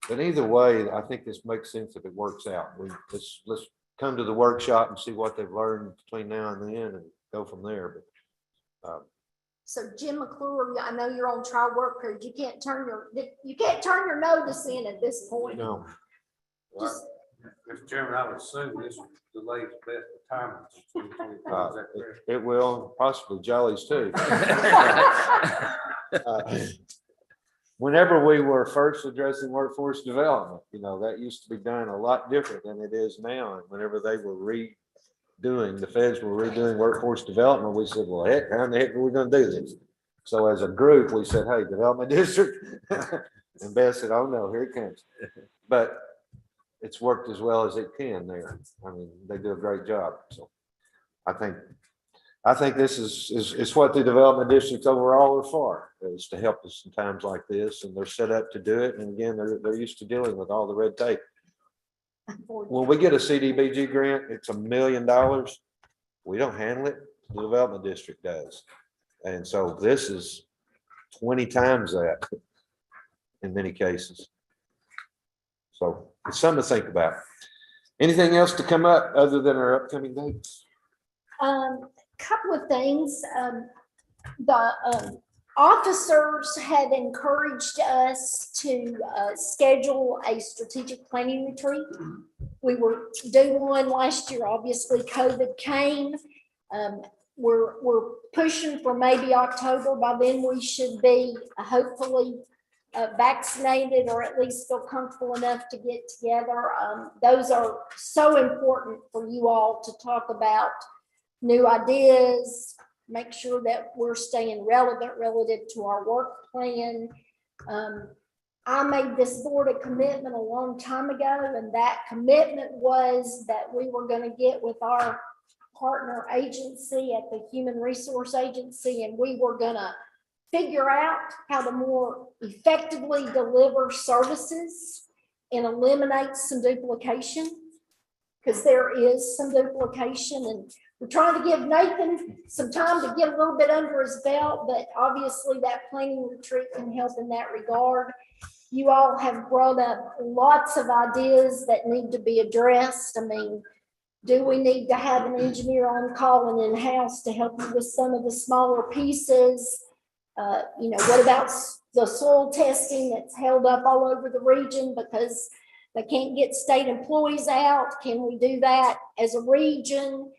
But either way, I think this makes sense if it works out. Let's come to the workshop and see what they've learned between now and then and go from there. But So Jim McClure, I know you're on trial work period. You can't turn your notice in at this point. no, Just, Mr. Chairman, I would assume this delays best retirement. it will, possibly Jolly's too. Whenever we were first addressing workforce development, that used to be done a lot different than it is now. And whenever they were the feds were redoing workforce development, we said, well, heck, how in the heck are we gonna do this? So as a group, we said, hey, development district. And Beth said, oh no, here it comes. But it's worked as well as it can there. I mean, they do a great job. So I think this is what the development districts overall are for, is to help us in times like this, and they're set up to do it. And again, they're used to dealing with all the red tape. When we get a CDBG grant, it's $1 million. We don't handle it, the development district does. And so this is 20 times that in many cases. So it's something to think about. Anything else to come up other than our upcoming dates? Couple of things. The officers have encouraged us to schedule a strategic planning retreat. We were due one last year. Obviously, COVID came. We're pushing for maybe October. By then, we should be hopefully vaccinated, or at least feel comfortable enough to get together. Those are so important for you all to talk about new ideas, make sure that we're staying relevant relative to our work plan. I made this board a commitment a long time ago, and that commitment was that we were going to get with our partner agency at the Human Resource Agency, and we were going to figure out how to more effectively deliver services and eliminate some duplication, because there is some duplication, and we're trying to give Nathan some time to get a little bit under his belt, but obviously that planning retreat can help in that regard. You all have brought up lots of ideas that need to be addressed. I mean, do we need to have an engineer on call and in-house to help you with some of the smaller pieces? What about the soil testing that's held up all over the region because they can't get state employees out? Can we do that as a region?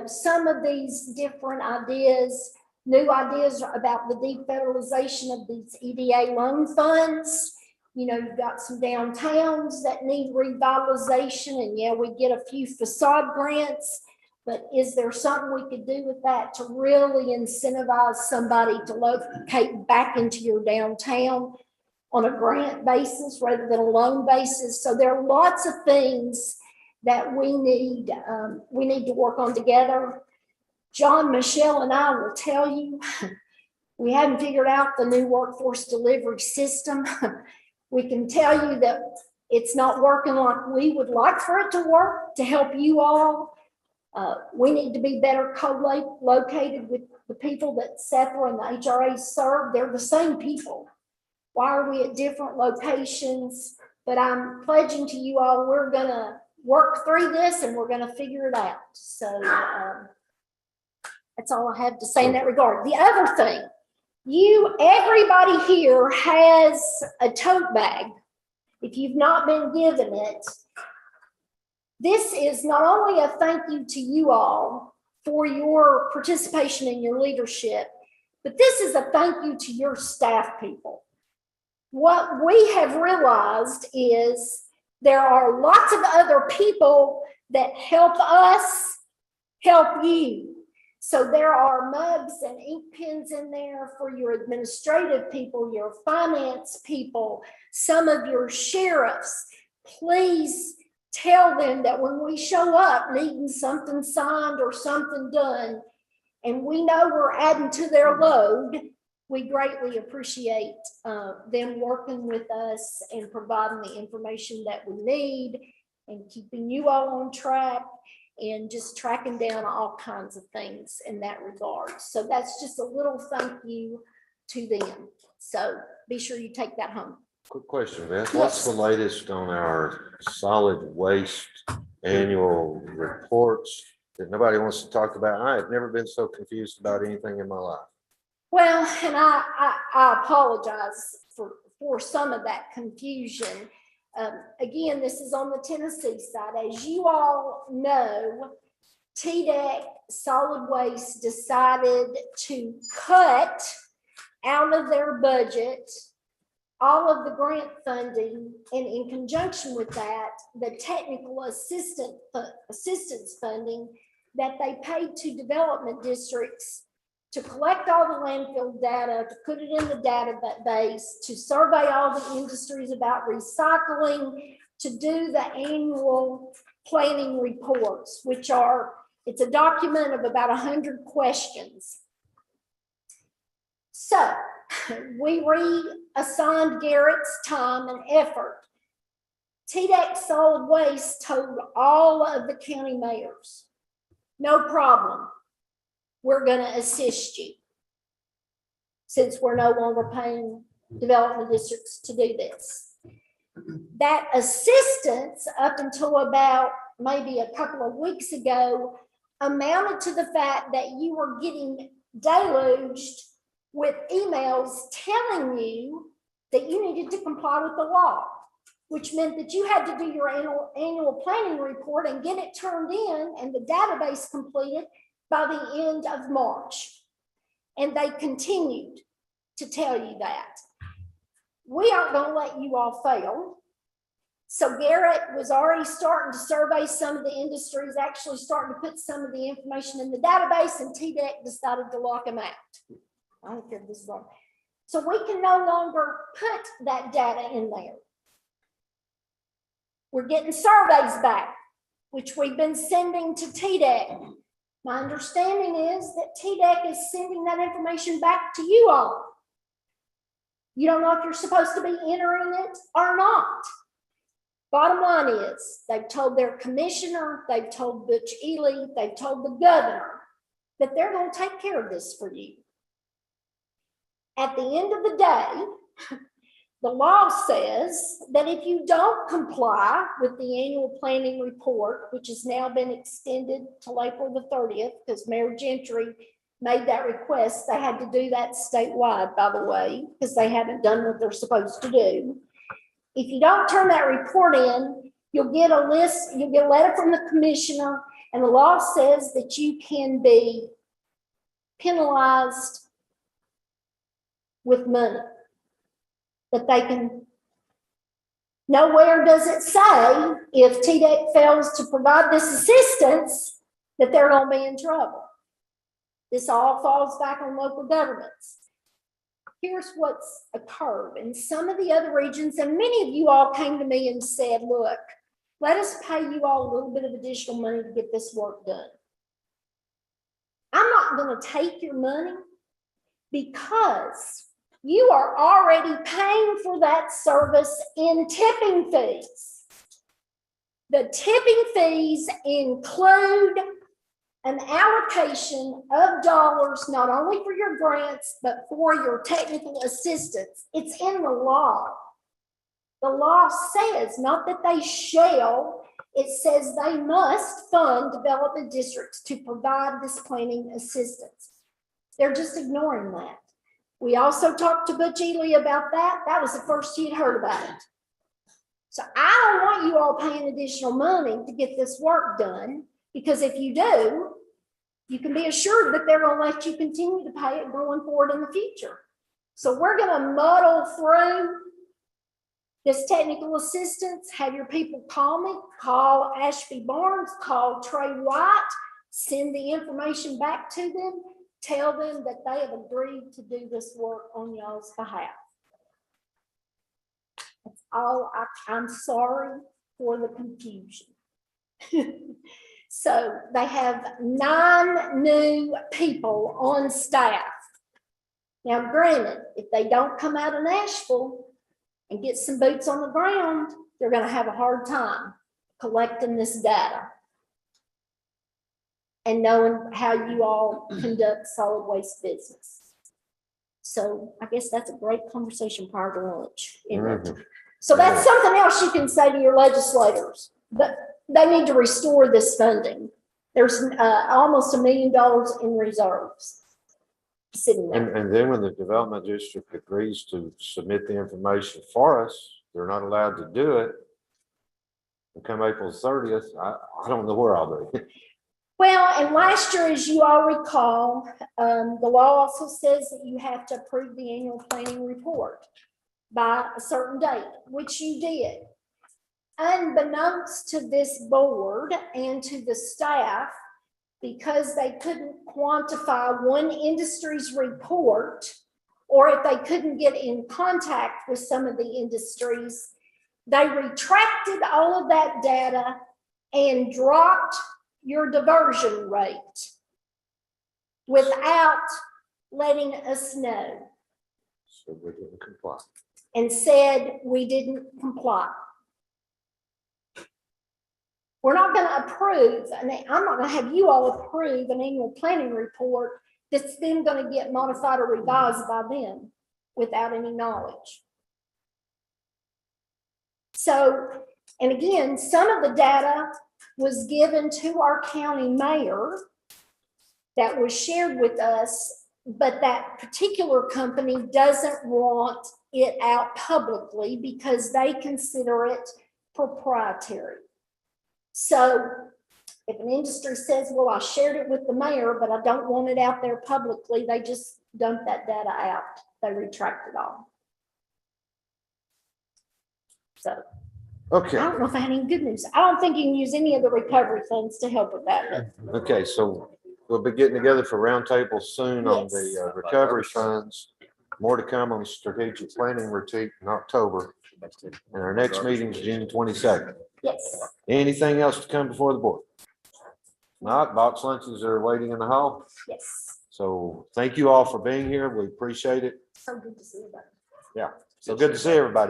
Some of these different ideas, new ideas about the defederalization of these EDA loan funds. You've got some downtowns that need revitalization, and yeah, we get a few facade grants, but is there something we could do with that to really incentivize somebody to locate back into your downtown on a grant basis rather than a loan basis? So there are lots of things that we need to work on together. John, Michelle, and I will tell you, we haven't figured out the new workforce delivery system. We can tell you that it's not working like we would like for it to work to help you all. We need to be better co-located with the people that SETD and the HRA serve. They're the same people. Why are we at different locations? But I'm pledging to you all, we're going to work through this and we're going to figure it out. So that's all I have to say in that regard. The other thing, everybody here has a tote bag. If you've not been given it, this is not only a thank you to you all for your participation in your leadership, but this is a thank you to your staff people. What we have realized is there are lots of other people that help us help you. So there are mugs and ink pens in there for your administrative people, your finance people, some of your sheriffs. Please tell them that when we show up needing something signed or something done, and we know we're adding to their load, we greatly appreciate them working with us and providing the information that we need and keeping you all on track and just tracking down all kinds of things in that regard. So that's just a little thank you to them. So be sure you take that home. Quick question, Beth. What's the latest on our solid waste annual reports that nobody wants to talk about? I have never been so confused about anything in my life. Well, and I apologize for some of that confusion. Again, this is on the Tennessee side. As you all know, TDEC Solid Waste decided to cut out of their budget all of the grant funding, and in conjunction with that, the technical assistance funding that they paid to development districts to collect all the landfill data, to put it in the database, to survey all the industries about recycling, to do the annual planning reports, which are, it's a document of about 100 questions. So we reassigned Garrett's time and effort. TDEC Solid Waste told all of the county mayors, no problem. We're going to assist you since we're no longer paying development districts to do this. That assistance up until about maybe a couple of weeks ago amounted to the fact that you were getting deluged with emails telling you that you needed to comply with the law, which meant that you had to do your annual planning report and get it turned in and the database completed by the end of March. And they continued to tell you that. We aren't going to let you all fail. So Garrett was already starting to survey some of the industries, actually starting to put some of the information in the database, and TDEC decided to lock them out. I don't care if this is wrong. So we can no longer put that data in there. We're getting surveys back, which we've been sending to TDEC. My understanding is that TDEC is sending that information back to you all. You don't know if you're supposed to be entering it or not. Bottom line is, they've told their commissioner, they've told Butch Ely, they've told the governor that they're going to take care of this for you. At the end of the day, the law says that if you don't comply with the annual planning report, which has now been extended till April the 30th, because Mayor Gentry made that request, they had to do that statewide, by the way, because they haven't done what they're supposed to do. If you don't turn that report in, you'll get a list, you'll get a letter from the commissioner, and the law says that you can be penalized with money. That they can, nowhere does it say if TDEC fails to provide this assistance that they're going to be in trouble. This all falls back on local governments. Here's what's occurred in some of the other regions, and many of you all came to me and said, look, let us pay you all a little bit of additional money to get this work done. I'm not going to take your money because you are already paying for that service in tipping fees. The tipping fees include an allocation of dollars, not only for your grants, but for your technical assistance. It's in the law. The law says, not that they shall, it says they must fund development districts to provide this planning assistance. They're just ignoring that. We also talked to Butch Ely about that. That was the first he'd heard about it. So I don't want you all paying additional money to get this work done, because if you do, you can be assured that they're going to let you continue to pay it going forward in the future. So we're going to muddle through this technical assistance. Have your people call me, call Ashby Barnes, call Trey White, send the information back to them. Tell them that they have agreed to do this work on y'all's behalf. That's all. I'm sorry for the confusion. So they have 9 new people on staff. Now, granted, if they don't come out of Nashville and get some boots on the ground, they're gonna have a hard time collecting this data and knowing how you all conduct solid waste business. So I guess that's a great conversation prior to lunch, isn't it? Mhm. So that's something else you can say to your legislators, but they need to restore this funding. There's almost $1 million in reserves sitting there. And then when the development district agrees to submit the information for us, they're not allowed to do it. And come April 30th, I don't know where I'll be. Well, and last year, as you all recall, the law also says that you have to approve the annual planning report by a certain date, which you did. Unbeknownst to this board and to the staff, because they couldn't quantify one industry's report, or if they couldn't get in contact with some of the industries, they retracted all of that data and dropped your diversion rate without letting us know, So we didn't comply. and said we didn't comply. We're not going to approve, and I'm not going to have you all approve an annual planning report that's then going to get modified or revised by them without any knowledge. So, and again, some of the data was given to our county mayor that was shared with us, but that particular company doesn't want it out publicly because they consider it proprietary. So if an industry says, well, I shared it with the mayor, but I don't want it out there publicly, they just dump that data out. They retract it all. So I Okay, don't know if I had any good news. I don't think you can use any of the recovery funds to help with that. But okay, so we'll be getting together for roundtable soon on Yes. the recovery funds. More to come on the strategic planning retreat in October. And our next meeting is June 22nd. yes, Anything else to come before the board? Not, box lunches are waiting in the hall. yes. So thank you all for being here. We appreciate it. So good to see you. So good to see everybody.